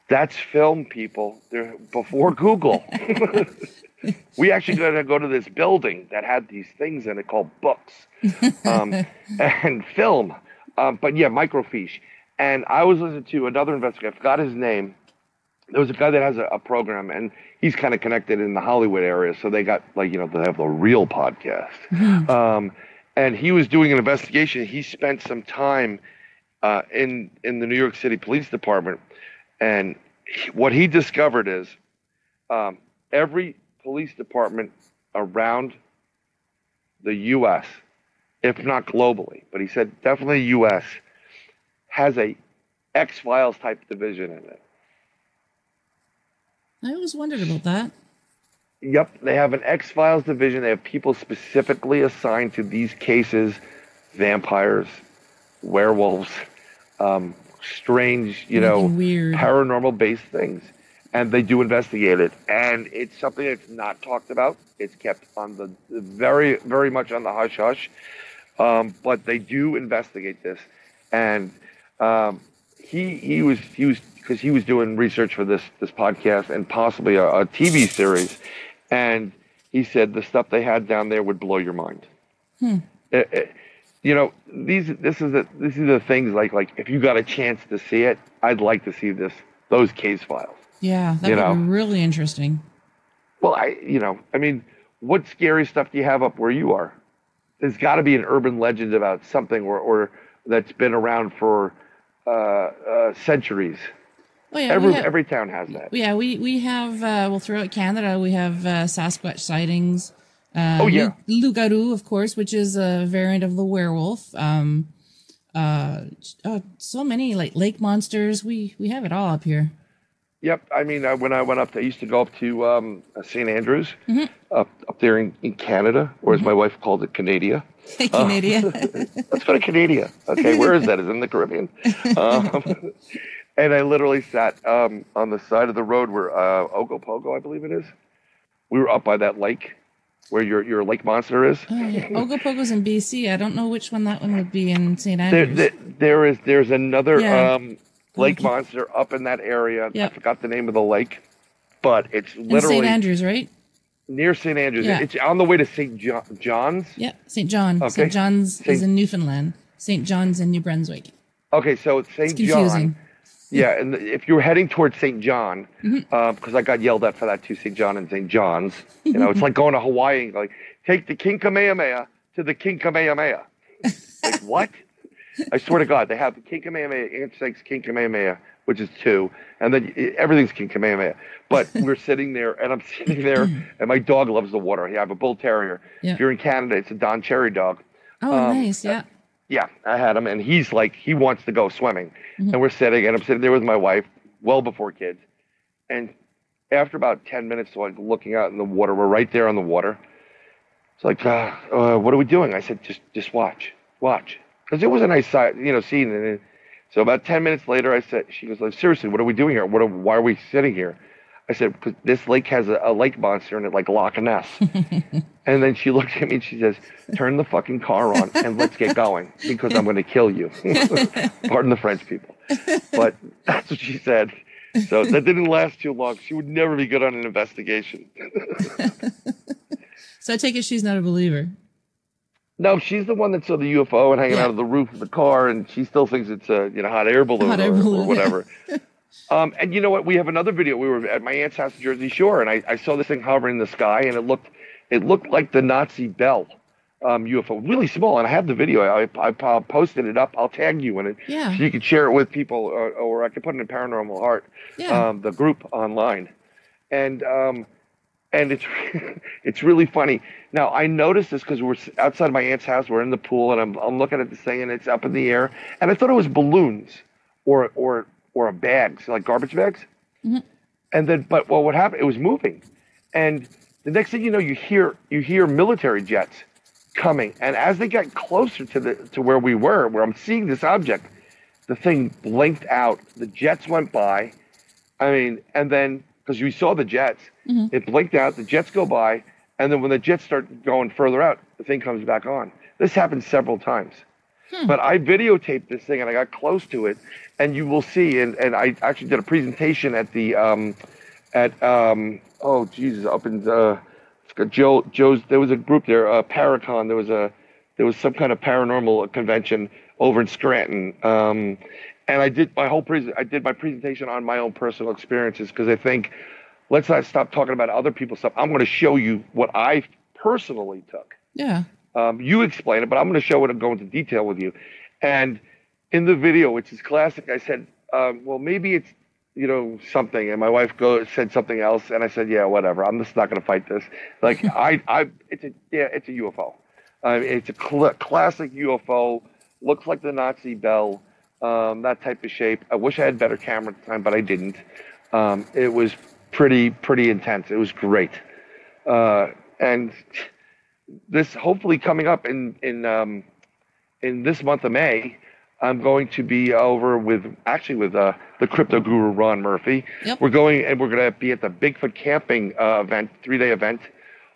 That's film, people. They're before Google. We actually got to go to this building that had these things in it called books and film. But yeah, microfiche. And I was listening to another investigator. I forgot his name. There was a guy that has a program, and he's kind of connected in the Hollywood area. So they got they have the Real podcast. And he was doing an investigation. He spent some time in the New York City Police Department, And what he discovered is every police department around the U.S., if not globally, but he said definitely U.S., has a X-Files type division in it. I always wondered about that. Yep, they have an X-Files division. They have people specifically assigned to these cases, vampires, werewolves, strange, weird, paranormal-based things. And they do investigate it. And it's something that's not talked about. It's kept on the very, very much on the hush-hush. But they do investigate this. And he was because he was doing research for this podcast and possibly a TV series. And he said the stuff they had down there would blow your mind. These are the things like if you got a chance to see it, I'd like to see those case files. Yeah, that would be really interesting. Well, what scary stuff do you have up where you are? There's got to be an urban legend about something or that's been around for centuries. Oh, yeah, every town has that. Yeah, we have throughout Canada we have Sasquatch sightings. Loup-garou, of course, which is a variant of the werewolf. So many like lake monsters. We have it all up here. Yep. I mean, when I went up, I used to go up to St. Andrews, up there in Canada, or as my wife called it, Canada. Canada. Let's go to Canada. Okay, where is that? Is it in the Caribbean? And I literally sat on the side of the road where Ogopogo, I believe it is. We were up by that lake where your lake monster is. Oh, yeah. Ogopogo's in BC. I don't know which one that one would be in St. Andrews. There's another lake monster up in that area. Yep. I forgot the name of the lake, but it's literally in St. Andrews, right? Near St. Andrews. Yeah. It's on the way to St. John's. Yeah, St. John. Okay. St. John's is in Newfoundland. St. John's in New Brunswick. Okay, so it's St. John. Yeah, and if you're heading towards St. John, because I got yelled at for that too, St. John and St. John's. It's like going to Hawaii, like take the King Kamehameha to the King Kamehameha. Like what? I swear to God, they have the King Kamehameha, Antiques King Kamehameha, which is 2, and then everything's King Kamehameha. But we're sitting there, and I'm sitting there, and my dog loves the water. I have a bull terrier. Yeah. If you're in Canada, it's a Don Cherry dog. Oh, nice, yeah. Yeah, I had him, and he's like, he wants to go swimming. And we're sitting, and I'm sitting there with my wife, well before kids. And after about 10 minutes, like looking out in the water, we're right there on the water. It's like, what are we doing? I said, just watch. Because it was a nice scene. And so about 10 minutes later, she goes, like, seriously, what are we doing here? Why are we sitting here? I said, because this lake has a lake monster in it, like Loch Ness. And then she looked at me and she says, turn the fucking car on and let's get going because I'm going to kill you. Pardon the French people. But that's what she said. So that didn't last too long. She would never be good on an investigation. So I take it she's not a believer. No, she's the one that saw the UFO and hanging out of the roof of the car, and she still thinks it's a hot air balloon or whatever. And you know what? We have another video. We were at my aunt's house in Jersey Shore, and I saw this thing hovering in the sky, and it looked like the Nazi Bell UFO, really small. And I have the video. I posted it up. I'll tag you in it, so you can share it with people, or I can put it in Paranormal Heart, the group online, and it's really funny. Now I noticed this because we're outside my aunt's house. We're in the pool, and I'm looking at this thing, and it's up in the air, and I thought it was balloons or a bags, like garbage bags. And then, but what happened? It was moving, and the next thing you know, you hear military jets coming, and as they got closer to where we were, where I'm seeing this object, the thing blinked out. The jets went by. I mean, and then because we saw the jets, it blinked out. The jets go by, and then when the jets start going further out, the thing comes back on. This happened several times. But I videotaped this thing and I got close to it, and you will see. And I actually did a presentation at the oh Jesus, up in Joe's. There was a group there, Paracon. There was some kind of paranormal convention over in Scranton. And I did my presentation on my own personal experiences, because I think let's not stop talking about other people's stuff. I'm going to show you what I personally took. Yeah. You explain it, but I'm going to show it and go into detail with you. And in the video, which is classic, I said, well, maybe something, and my wife said something else, and I said, yeah, whatever. I'm just not going to fight this. Like it's a UFO. It's a classic UFO. Looks like the Nazi bell, that type of shape. I wish I had better camera at the time, but I didn't. It was pretty intense. It was great. And this hopefully coming up in this month of May, I'm going to be over with the crypto guru Ron Murphy. Yep. We're going to be at the Bigfoot camping event, 3-day event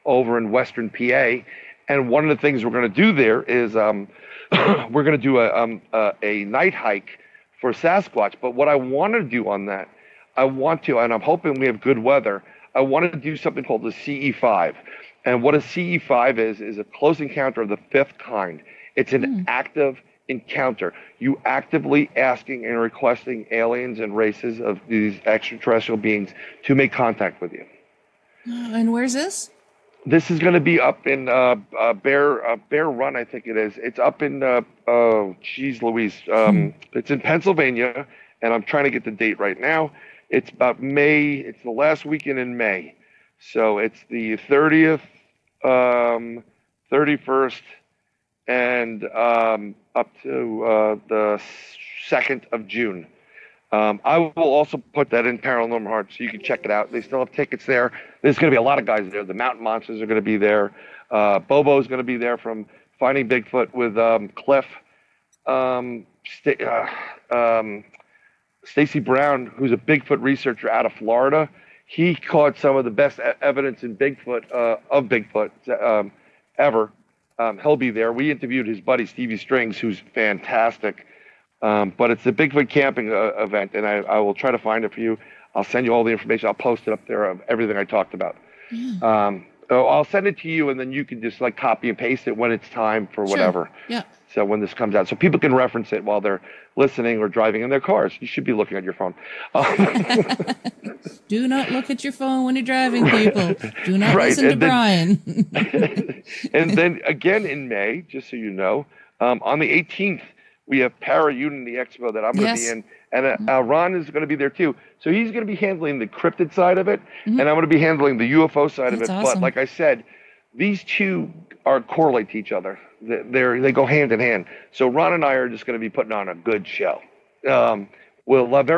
over in Western PA. And one of the things we're going to do there is we're going to do a night hike for Sasquatch. But what I want to do on that, and I'm hoping we have good weather, I want to do something called the CE5. And what a CE5 is a close encounter of the fifth kind. It's an active encounter. You actively asking and requesting aliens and races of these extraterrestrial beings to make contact with you. And where's this? This is going to be up in Bear Run, I think it is. It's up in Louise. It's in Pennsylvania, and I'm trying to get the date right now. It's about May. It's the last weekend in May, so it's the 30th, 31st, and up to the 2nd of June. I will also put that in Paranormal Heart so you can check it out. They still have tickets there. There's going to be a lot of guys there. The Mountain Monsters are going to be there. Bobo's going to be there from Finding Bigfoot with Cliff. Stacy Brown, who's a Bigfoot researcher out of Florida. He caught some of the best evidence in Bigfoot, of Bigfoot ever. He'll be there. We interviewed his buddy, Stevie Strings, who's fantastic. But it's the Bigfoot camping event, and I will try to find it for you. I'll send you all the information. I'll post it up there of everything I talked about. I'll send it to you, and then you can just like copy and paste it when it's time for whatever. Sure. Yeah. So when this comes out, so people can reference it while they're listening or driving in their cars. You should be looking at your phone. Do not look at your phone when you're driving, people. Do not listen to Bryan. And then again in May, just so you know, on the 18th, we have Para Unity Expo that I'm going to be in, and Ron is going to be there too. So he's going to be handling the cryptid side of it, and I'm going to be handling the UFO side of it. Awesome. But like I said, these two correlate to each other. They go hand in hand. So Ron and I are just going to be putting on a good show. We'll have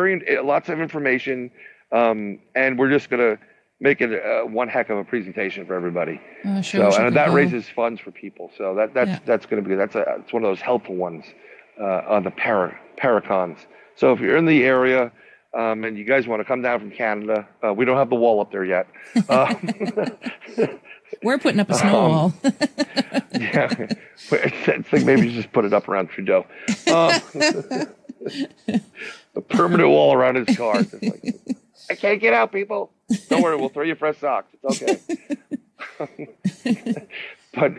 lots of information, and we're just going to make it one heck of a presentation for everybody. Sure, and that raises funds for people. So that's going to be it's one of those helpful ones on the Paracons. So if you're in the area and you guys want to come down from Canada, we don't have the wall up there yet. We're putting up a snow wall. Yeah, I think maybe you just put it up around Trudeau. A permanent wall around his car. It's like, I can't get out, people. Don't worry, we'll throw you fresh socks. It's okay. But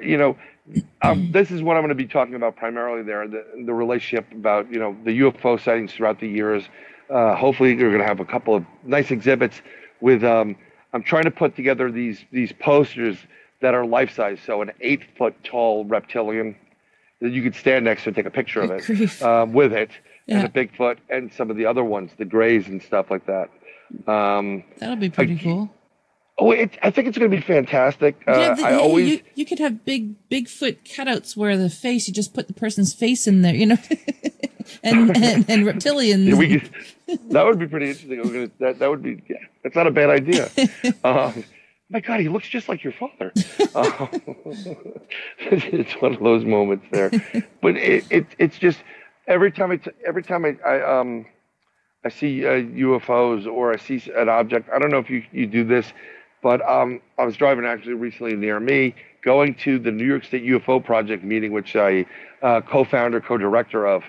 this is what I'm going to be talking about primarily there, the relationship about, the UFO sightings throughout the years. Hopefully you're going to have a couple of nice exhibits with, I'm trying to put together these posters that are life-size. So an 8-foot tall reptilian that you could stand next to and take a picture of it with it, and a Bigfoot and some of the other ones, the grays and stuff like that. That'll be pretty cool. Oh, I think it's going to be fantastic. You could have Bigfoot cutouts where the face, you just put the person's face in there, and reptilians. Yeah, that would be pretty interesting. That would be, that's not a bad idea. My God, he looks just like your father. It's one of those moments there. But it's just every time I see UFOs or I see an object. I don't know if you do this. But I was driving actually recently near me, going to the New York State UFO Project meeting, which I co-founder, co-director of,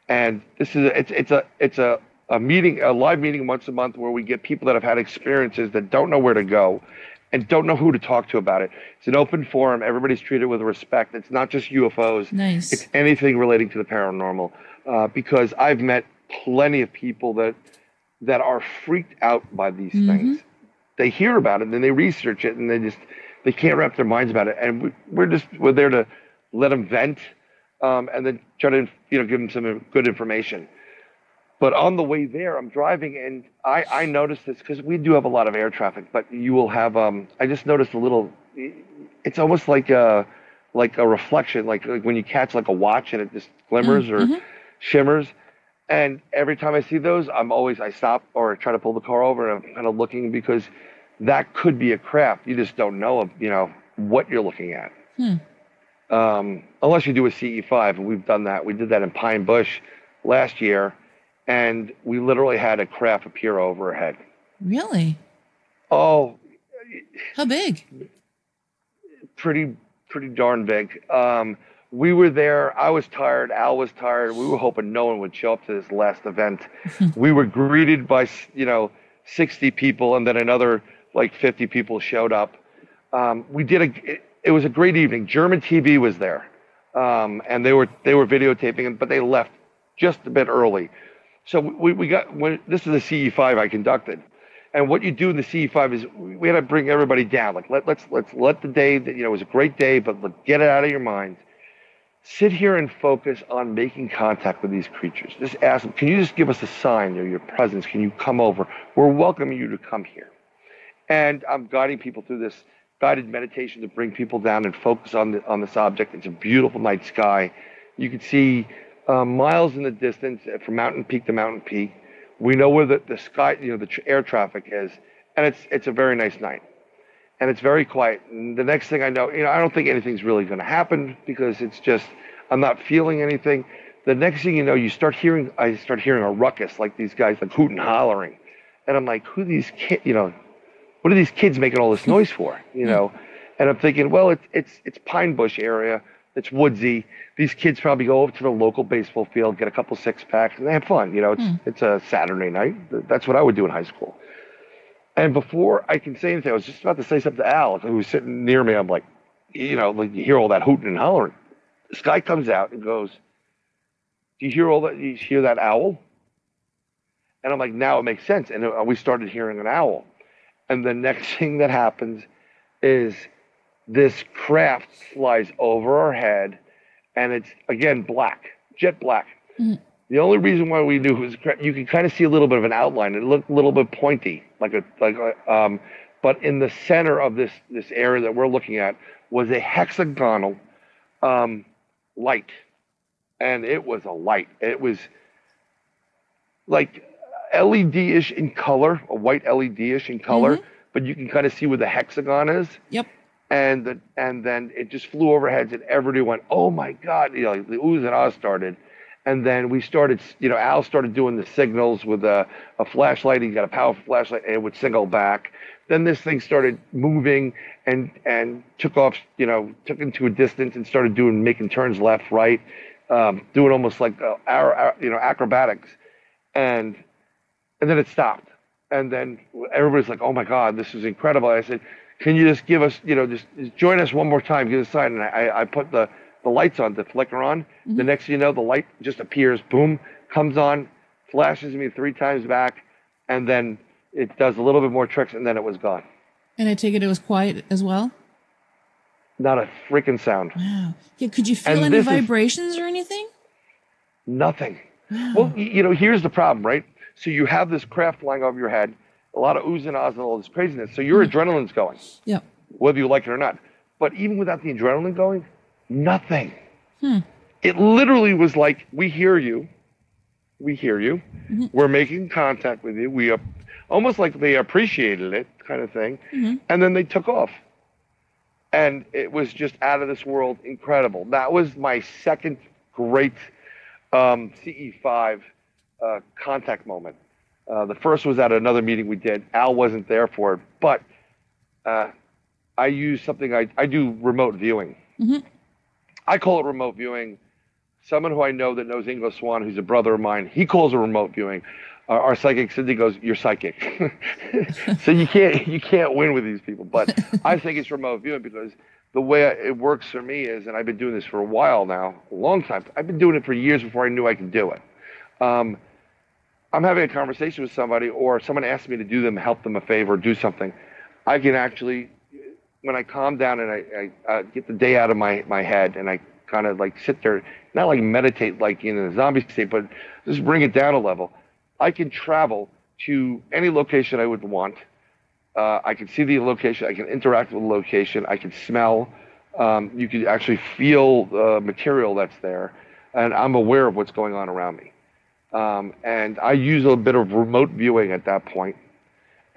and this is it's a meeting, a live meeting once a month where we get people that have had experiences that don't know where to go, and don't know who to talk to about it. It's an open forum. Everybody's treated with respect. It's not just UFOs. Nice. It's anything relating to the paranormal, because I've met plenty of people that are freaked out by these things. They hear about it and then they research it and they can't wrap their minds about it. And we're there to let them vent, and then try to give them some good information. But on the way there, I'm driving, and I noticed this because we do have a lot of air traffic. But you will have I just noticed a little. It's almost like a reflection, like when you catch like a watch and it just glimmers or shimmers. And every time I see those, I stop or try to pull the car over, and I'm kind of looking because that could be a craft. You just don't know, what you're looking at. Unless you do a CE5, and we've done that. We did that in Pine Bush last year, and we literally had a craft appear overhead. Really? Oh. How big? Pretty darn big. We were there. I was tired. Al was tired. We were hoping no one would show up to this last event. We were greeted by, 60 people, and then another like 50 people showed up. It was a great evening. German TV was there, and they were videotaping it, but they left just a bit early. So this is a CE5 I conducted. And what you do in the CE5 is we had to bring everybody down. Like let's let the day that it was a great day, but get it out of your minds. Sit here and focus on making contact with these creatures. Just ask them, can you just give us a sign of your presence? Can you come over? We're welcoming you to come here. And I'm guiding people through this guided meditation to bring people down and focus on this object. It's a beautiful night sky. You can see miles in the distance from mountain peak to mountain peak. We know where the sky, the air traffic is, and it's a very nice night. And it's very quiet. And the next thing I know, I don't think anything's really going to happen because it's just, I'm not feeling anything. The next thing you know, I start hearing a ruckus, like these guys like hooting, hollering. And I'm like, who are these kids, what are these kids making all this noise for, And I'm thinking, well, it's Pine Bush area. It's woodsy. These kids probably go over to the local baseball field, get a couple 6-packs, and they have fun. It's a Saturday night. That's what I would do in high school. And before I can say anything, I was just about to say something to Al, who was sitting near me. I'm like, like you hear all that hooting and hollering. This guy comes out and goes, "Do you hear all that? Do you hear that owl?" And I'm like, now it makes sense. And we started hearing an owl. And the next thing that happens is this craft flies over our head, and it's again black, jet black. The only reason why we knew it was you can kind of see a little bit of an outline. It looked a little bit pointy, but in the center of this area that we're looking at was a hexagonal light, and it was a light. It was like LED-ish in color, a white LED-ish in color, but you can kind of see where the hexagon is. Yep. And then it just flew overhead, and everybody went, "Oh my God!" The oohs and ahs started. And then we started, Al started doing the signals with a flashlight. He got a powerful flashlight, and it would signal back. Then this thing started moving and took off, took into a distance and started making turns left, right, doing almost like acrobatics. And then it stopped. And then everybody's like, "Oh my God, this is incredible." I said, "Can you just give us, just join us one more time, give us a sign." And I put the lights on to flicker on. The next thing you know, the light just appears, boom, comes on, flashes me 3 times back, and then it does a little bit more tricks, and then it was gone. And I take it was quiet as well? Not a freaking sound. Wow. Yeah, could you feel any vibrations or anything? Nothing. Wow. Well, here's the problem, right? So you have this craft flying over your head, a lot of oohs and ahs and all this craziness, so your adrenaline's going. Yep. Whether you like it or not. But even without the adrenaline going, nothing. It literally was like, we hear you. We're making contact with you. We almost like they appreciated it, kind of thing. And then they took off. And it was just out of this world, incredible. That was my second great CE5 contact moment. The first was at another meeting we did. Al wasn't there for it, but I use something, I do remote viewing. I call it remote viewing. Someone who I know that knows Ingo Swan, who's a brother of mine, he calls it remote viewing. Our psychic Cindy goes, "You're psychic." So you can't win with these people. But I think it's remote viewing because the way it works for me is, and I've been doing this for a while now, a long time. I've been doing it for years before I knew I could do it. I'm having a conversation with somebody, or someone asks me to do them, help them a favor, do something. I can actually, when I calm down and I get the day out of my head, and I kind of like sit there, not like meditate like in a zombie state, but just bring it down a level. I can travel to any location I would want. I can see the location. I can interact with the location. I can smell. You can actually feel the material that's there, and I'm aware of what's going on around me. And I use a bit of remote viewing at that point,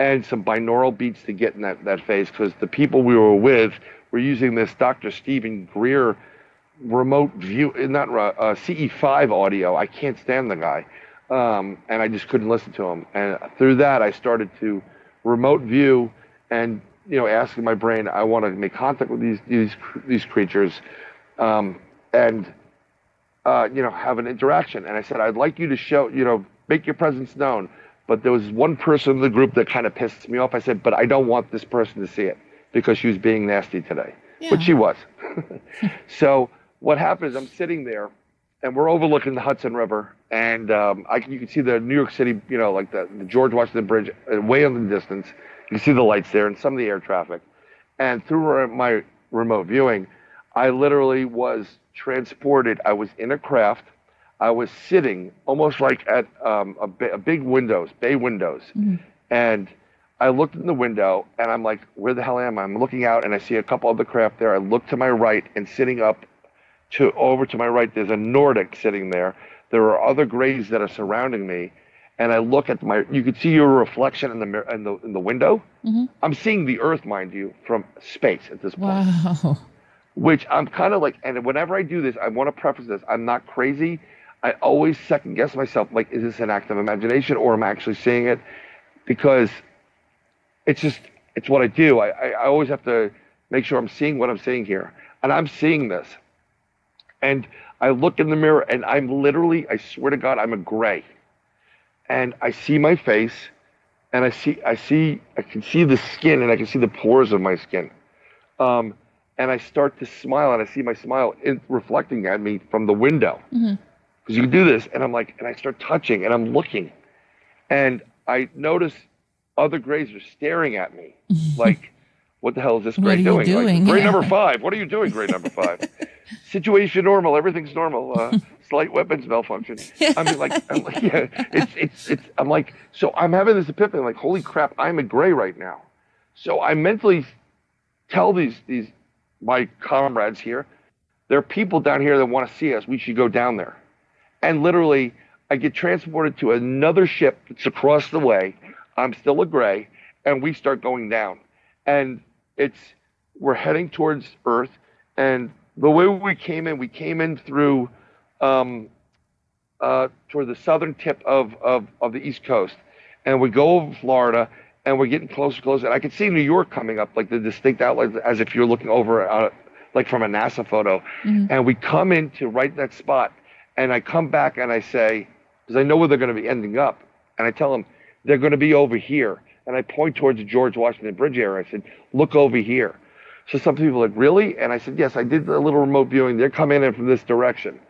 and some binaural beats to get in that phase, because the people we were with were using this Dr. Stephen Greer remote view, not CE5 audio. I can't stand the guy, and I just couldn't listen to him. And through that, I started to remote view and, asking my brain, I want to make contact with these creatures, and have an interaction. And I said, I'd like you to show, make your presence known. But there was one person in the group that kind of pissed me off. I said, but I don't want this person to see it because she was being nasty today, which she was. So what happened is I'm sitting there, and we're overlooking the Hudson River, and you can see the New York City, like the George Washington Bridge way in the distance. You can see the lights there and some of the air traffic. And through my remote viewing, I literally was transported. I was in a craft. I was sitting almost like at bay windows. And I looked in the window, and I'm like, where the hell am I? I'm looking out, and I see a couple other craft there. I look to my right, and sitting up over to my right, there's a Nordic sitting there. There are other grays that are surrounding me, and I look at you can see your reflection in the mirror, in the window. Mm-hmm. I'm seeing the Earth, mind you, from space at this point. Wow. Which I'm kind of like, and whenever I do this, I want to preface this, I'm not crazy. I always second guess myself, like, is this an act of imagination or am I actually seeing it? Because it's what I do. I always have to make sure I'm seeing what I'm seeing here. And I'm seeing this. And I look in the mirror, and I'm literally, I swear to God, I'm a gray. And I see my face, and I can see the skin, and I can see the pores of my skin. And I start to smile, and I see my smile reflecting at me from the window. Mm-hmm. Because you can do this, and I'm like, and I start touching, and I'm looking, and I notice other grays are staring at me, like, what the hell is this gray doing? Like, gray number 5, what are you doing, gray number 5? Situation normal, everything's normal. Slight weapons malfunction. I mean, I'm like, so I'm having this epiphany, like, holy crap, I'm a gray right now. So I mentally tell these my comrades here, there are people down here that want to see us. We should go down there. And literally, I get transported to another ship that's across the way. I'm still a gray, and we start going down. And we're heading towards Earth. And the way we came in through toward the southern tip of the East Coast. And we go over Florida, and we're getting closer and closer. And I can see New York coming up, like the distinct outline, as if you're looking over, like from a NASA photo. Mm-hmm. And we come into right that spot. And I come back and I say, because I know where they're going to be ending up, and I tell them, they're going to be over here. And I point towards the George Washington Bridge area. I said, look over here. So some people are like, really? And I said, yes, I did a little remote viewing. They're coming in from this direction.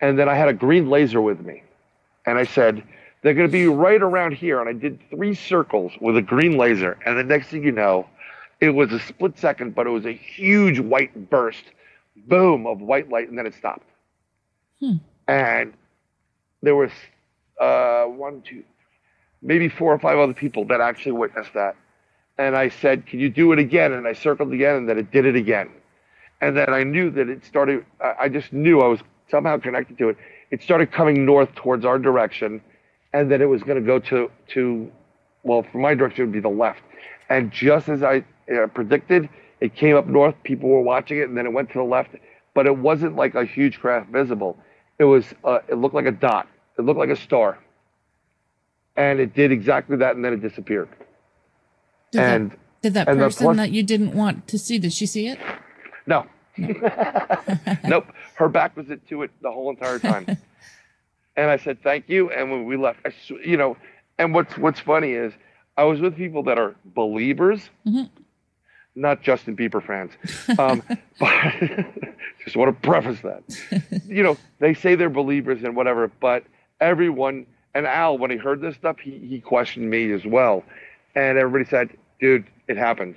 And then I had a green laser with me. And I said, they're going to be right around here. And I did 3 circles with a green laser. And the next thing you know, it was a split second, but it was a huge white burst, boom, of white light, and then it stopped. And there was 1, 2, maybe 4 or 5 other people that actually witnessed that. And I said, can you do it again? And I circled again, and then it did it again. And then I knew that it started, I just knew I was somehow connected to it. It started coming north towards our direction, and then it was going to go to, well, from my direction, it would be the left. And just as I predicted, it came up north, people were watching it, and then it went to the left. But it wasn't like a huge craft visible. It looked like a dot. It looked like a star. And it did exactly that, and then it disappeared. Did that person that you didn't want to see, did she see it? No. Nope. Her back was to it the whole entire time. And I said, thank you. And when we left, and what's funny is I was with people that are believers, mm-hmm. not Justin Bieber fans. But just want to preface that. They say they're believers and whatever, but everyone, and Al, when he heard this stuff, he questioned me as well. And everybody said, dude, it happened.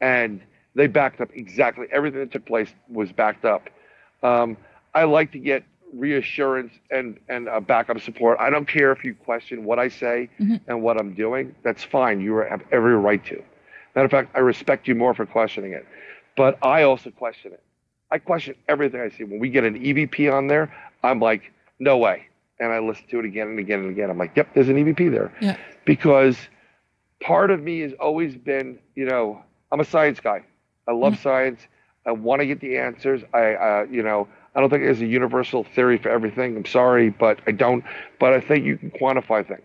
And they backed up exactly everything that took place was backed up. I like to get reassurance and backup support. I don't care if you question what I say and what I'm doing. That's fine. You have every right to. Matter of fact, I respect you more for questioning it. But I also question it. I question everything I see. When we get an EVP on there, I'm like, no way. And I listen to it again and again and again. I'm like, yep, there's an EVP there. Yeah. Because part of me has always been, you know, I'm a science guy. I love science. I want to get the answers. You know, I don't think there's a universal theory for everything. I'm sorry, but I don't. But I think you can quantify things.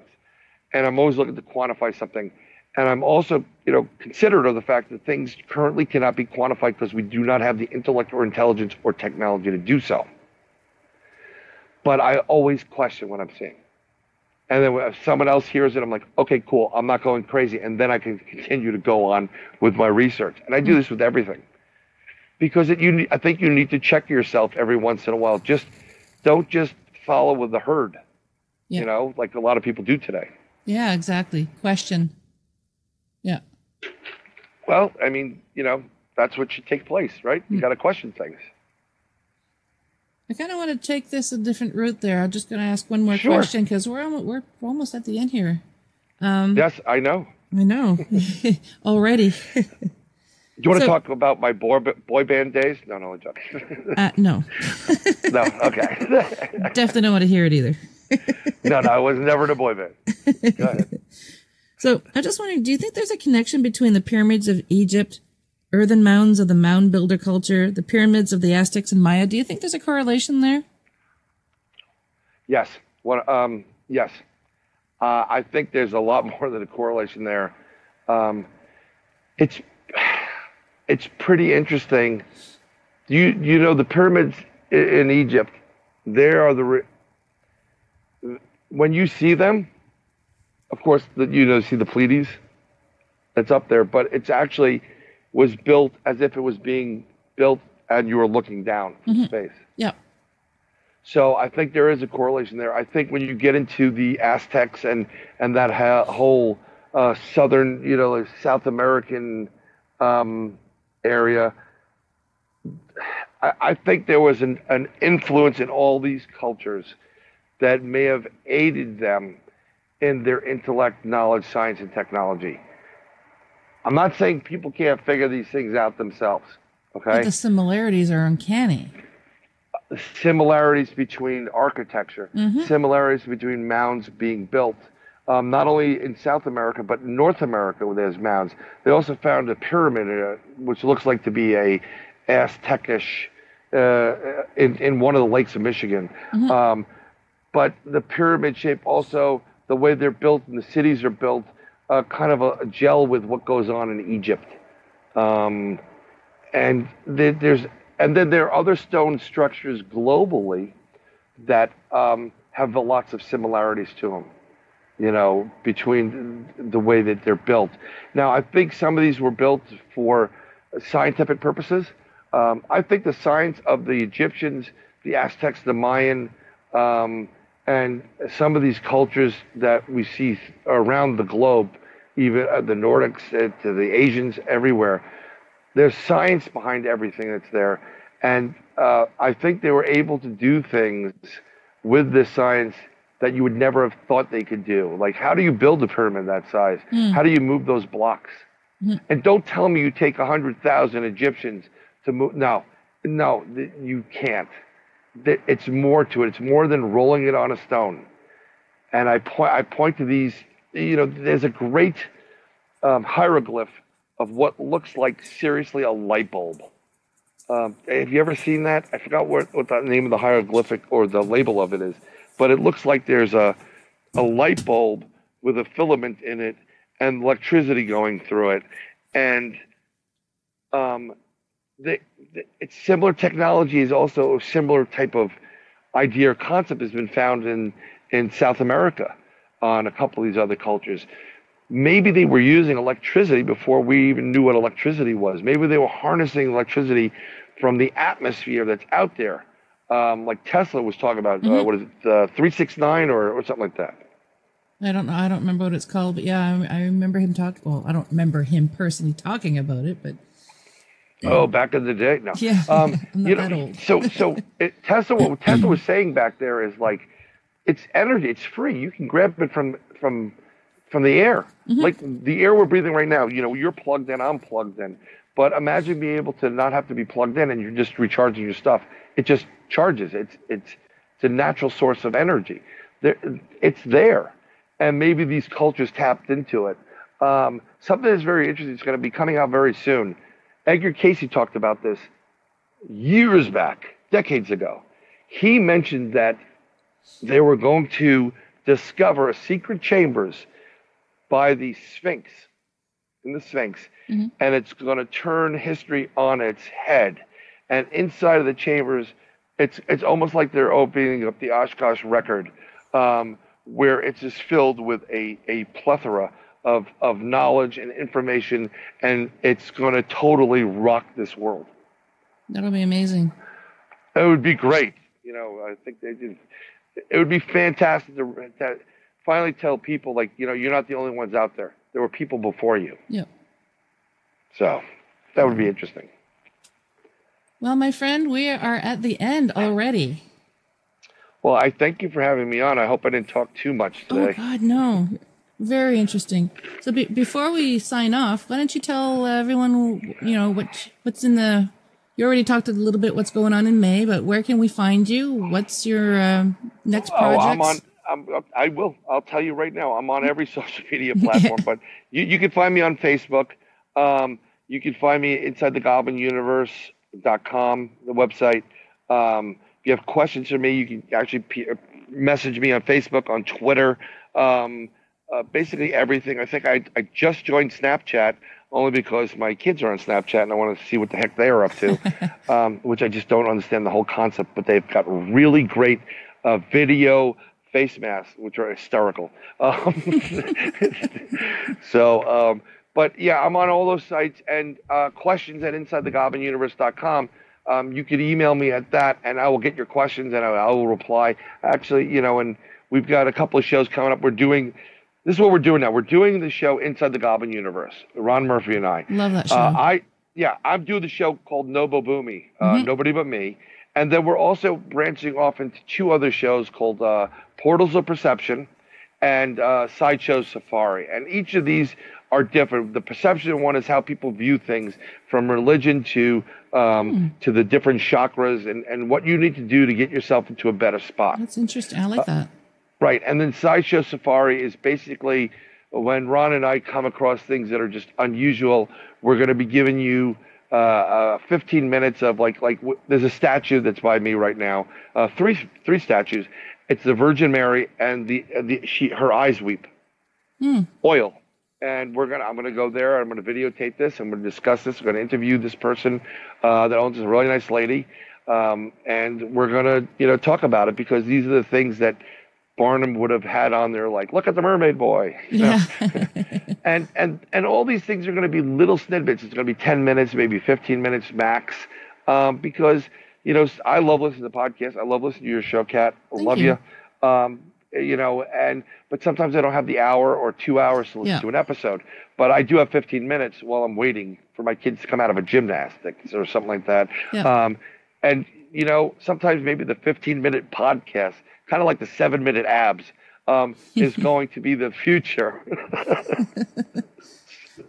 And I'm always looking to quantify something. And I'm also, you know, considerate of the fact that things currently cannot be quantified because we do not have the intellect or intelligence or technology to do so. But I always question what I'm seeing. And then if someone else hears it, I'm like, okay, cool. I'm not going crazy. And then I can continue to go on with my research. And I do this with everything. Because I think you need to check yourself every once in a while. Don't just follow with the herd, you know, like a lot of people do today. Yeah, exactly. Question. Yeah. Well, I mean, you know, that's what should take place, right? You got to question things. I kind of want to take this a different route there. I'm just going to ask one more question because we're almost at the end here. Yes, I know. I know. Already. Do you want to talk about my boy band days? No, I'm joking. No. No, okay. Definitely don't want to hear it either. No, I was never in a boy band. Go ahead. So I'm just wondering, do you think there's a connection between the pyramids of Egypt, earthen mounds of the mound builder culture, the pyramids of the Aztecs and Maya? Do you think there's a correlation there? Yes. Yes. I think there's a lot more than a correlation there. It's pretty interesting. You know, the pyramids in Egypt, when you see them, of course, see the Pleiades that's up there, but it's actually was built as if it was being built and you were looking down from space. Yeah. So I think there is a correlation there. I think when you get into the Aztecs and that whole southern, you know, South American area, I think there was an influence in all these cultures that may have aided them in their intellect, knowledge, science, and technology. I'm not saying people can't figure these things out themselves, okay? But the similarities are uncanny. Similarities between architecture, similarities between mounds being built, not only in South America, but in North America where there's mounds. They also found a pyramid, which looks like to be a Aztecish in one of the lakes of Michigan. But the pyramid shape also, the way they're built and the cities are built, kind of a gel with what goes on in Egypt. And then there are other stone structures globally that have lots of similarities to them, you know, between the way that they're built. Now, I think some of these were built for scientific purposes. I think the science of the Egyptians, the Aztecs, the Mayan, and some of these cultures that we see around the globe, even the Nordics to the Asians, everywhere, there's science behind everything that's there. And I think they were able to do things with this science that you would never have thought they could do. Like, how do you build a pyramid that size? How do you move those blocks? And don't tell me you take 100,000 Egyptians to move. No, you can't. It's more to it. It's more than rolling it on a stone. And I point to these, you know, there's a great hieroglyph of what looks like, seriously, a light bulb. Have you ever seen that? I forgot what the name of the hieroglyphic or the label of it is, but it looks like there's a light bulb with a filament in it and electricity going through it. And it's similar technology is also a similar type of idea or concept has been found in South America on a couple of these other cultures. Maybe they were using electricity before we even knew what electricity was. Maybe they were harnessing electricity from the atmosphere that's out there. Like Tesla was talking about, what is it, 369 or something like that. I don't know. I don't remember what it's called, but yeah, I remember him talking. Well, I don't remember him personally talking about it, but Oh, back in the day? No. Yeah, I'm not that old. What Tesla was saying back there is like, it's energy. It's free. You can grab it from the air. Like the air we're breathing right now. You're plugged in. I'm plugged in. But imagine being able to not have to be plugged in and you're just recharging your stuff. It just charges. It's a natural source of energy. It's there, and maybe these cultures tapped into it. Something that's very interesting is going to be coming out very soon. Edgar Casey talked about this years back, decades ago. He mentioned that they were going to discover secret chambers by the Sphinx, and it's going to turn history on its head. And inside of the chambers, it's almost like they're opening up the Oshkosh record, where it's just filled with a plethora of knowledge and information, and it's going to totally rock this world. That'll be amazing. It would be great. I think it would be fantastic to finally tell people, like, you're not the only ones out there. There were people before you. Yep. So that would be interesting. Well, my friend, we are at the end already. Well, I thank you for having me on. I hope I didn't talk too much today. Oh, God, no. Very interesting. So before we sign off, why don't you tell everyone, what's in the... You already talked a little bit what's going on in May, but where can we find you? What's your next project? I will. I'll tell you right now. I'm on every social media platform, but you can find me on Facebook. You can find me inside the goblinuniverse.com, the website. If you have questions for me, you can actually message me on Facebook, on Twitter. Basically everything. I think I just joined Snapchat only because my kids are on Snapchat and I want to see what the heck they are up to, which I just don't understand the whole concept. But they've got really great video face masks, which are hysterical. But yeah, I'm on all those sites, and questions at InsideTheGoblinUniverse.com. You could email me at that, and I will get your questions, and I will reply. Actually, and we've got a couple of shows coming up. This is what we're doing now. We're doing the show Inside the Goblin Universe, Ron Murphy and I. Love that show. I'm doing the show called Nobo Boomy, Nobody But Me. And then we're also branching off into two other shows called Portals of Perception and Sideshow Safari. And each of these are different. The perception one is how people view things, from religion to the different chakras, and what you need to do to get yourself into a better spot. That's interesting. I like that. Right. And then Sideshow Safari is basically when Ron and I come across things that are just unusual. We're going to be giving you 15 minutes of like there's a statue that's by me right now. Three statues. It's the Virgin Mary, and her eyes weep. Oil. And I'm going to go there. I'm going to videotape this. I'm going to discuss this. I'm going to interview this person that owns a really nice lady. And we're going to, talk about it, because these are the things that Barnum would have had on there, like, look at the mermaid boy. Yeah. and all these things are going to be little snippets. It's going to be 10 minutes, maybe 15 minutes max. Because, I love listening to podcasts. I love listening to your show, Kat. I love you. But sometimes I don't have the hour or 2 hours to listen to an episode. But I do have 15 minutes while I'm waiting for my kids to come out of a gymnastics or something like that. Yeah. Sometimes maybe the 15-minute podcast, kind of like the 7-minute abs, is going to be the future.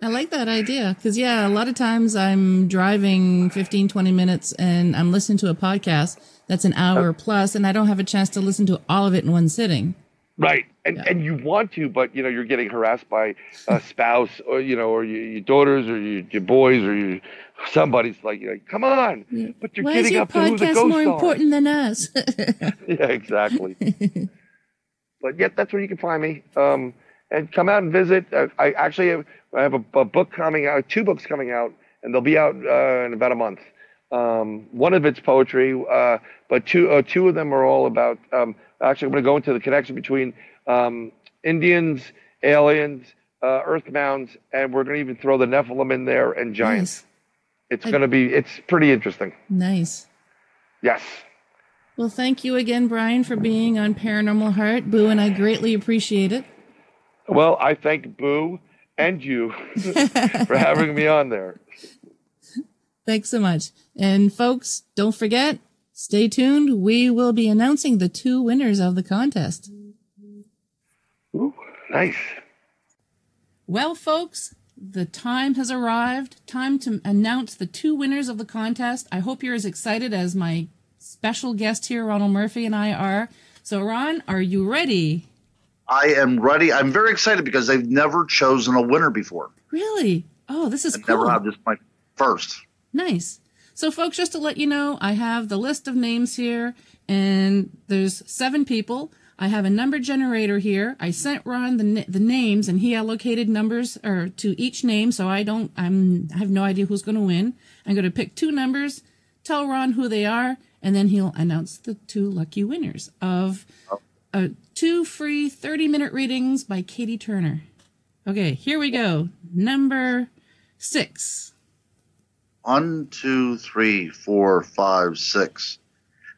I like that idea, because, a lot of times I'm driving 15, 20 minutes and I'm listening to a podcast that's an hour plus, and I don't have a chance to listen to all of it in one sitting. Right. And you want to, but, you're getting harassed by a spouse or, or your daughters or your boys or somebody's like, come on. Yeah. But you're getting up to who the ghosts are. Why is your podcast more important than us? Yeah, exactly. But that's where you can find me. And come out and visit. I have a book coming out, 2 books coming out, and they'll be out in about a month. One of it's poetry, but two of them are all about, actually I'm going to go into the connection between Indians, aliens, earth mounds, and we're going to even throw the Nephilim in there, and giants. Nice. It's pretty interesting. Nice. Yes. Well, thank you again, Bryan, for being on Paranormal Heart. Boo and I greatly appreciate it. Well, I thank Boo and you for having me on there. Thanks so much. And folks, don't forget, stay tuned. We will be announcing the 2 winners of the contest. Ooh, nice. Well, folks, the time has arrived. Time to announce the 2 winners of the contest. I hope you're as excited as my special guest here, Ronald Murphy, and I are. So, Ron, are you ready? I am ready. I'm very excited because I've never chosen a winner before. Really? Oh, this is cool. Never have. This is my first. Nice. So, folks, just to let you know, I have the list of names here, and there's 7 people. I have a number generator here. I sent Ron the names, and he allocated numbers to each name, so I have no idea who's going to win. I'm going to pick 2 numbers, tell Ron who they are, and then he'll announce the 2 lucky winners of 2 free 30-minute readings by Katie Turner. Okay, here we go. Number 6. 1, 2, 3, 4, 5, 6.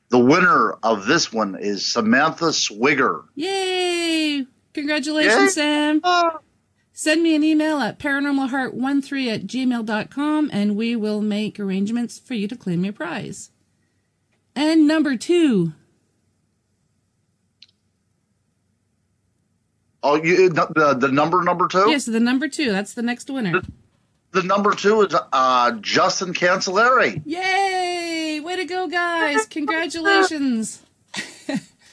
The winner of this one is Samantha Swigger. Yay! Congratulations, Yay. Sam. Send me an email at paranormalheart13@gmail.com, and we will make arrangements for you to claim your prize. And number 2. Oh, the number 2? Yes, the number 2. That's the next winner. The number 2 is Justin Cancelleri. Yay! Way to go, guys. Congratulations.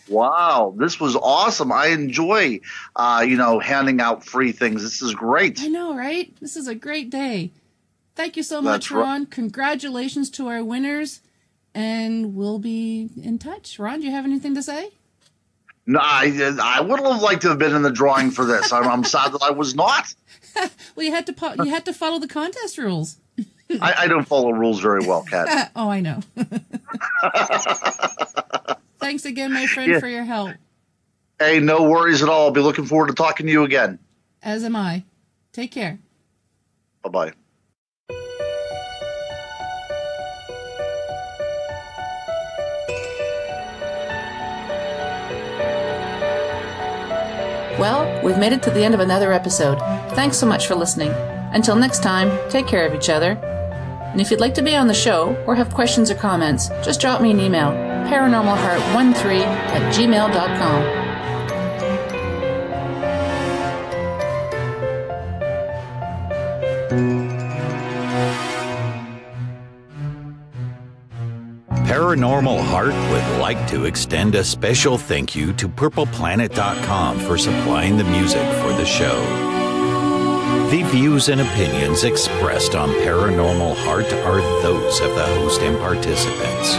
Wow, this was awesome. I enjoy, handing out free things. This is great. I know, right? This is a great day. Thank you so much, Ron. Congratulations to our winners, and we'll be in touch. Ron, do you have anything to say? No, I would have liked to have been in the drawing for this. I'm sad that I was not. Well, you had to follow the contest rules. I don't follow rules very well, Kat. Oh, I know. Thanks again, my friend, for your help. Hey, no worries at all. I'll be looking forward to talking to you again. As am I. Take care. Bye-bye. Well, we've made it to the end of another episode. Thanks so much for listening. Until next time, take care of each other. And if you'd like to be on the show or have questions or comments, just drop me an email, paranormalheart13@gmail.com. Paranormal Heart would like to extend a special thank you to PurplePlanet.com for supplying the music for the show. The views and opinions expressed on Paranormal Heart are those of the host and participants.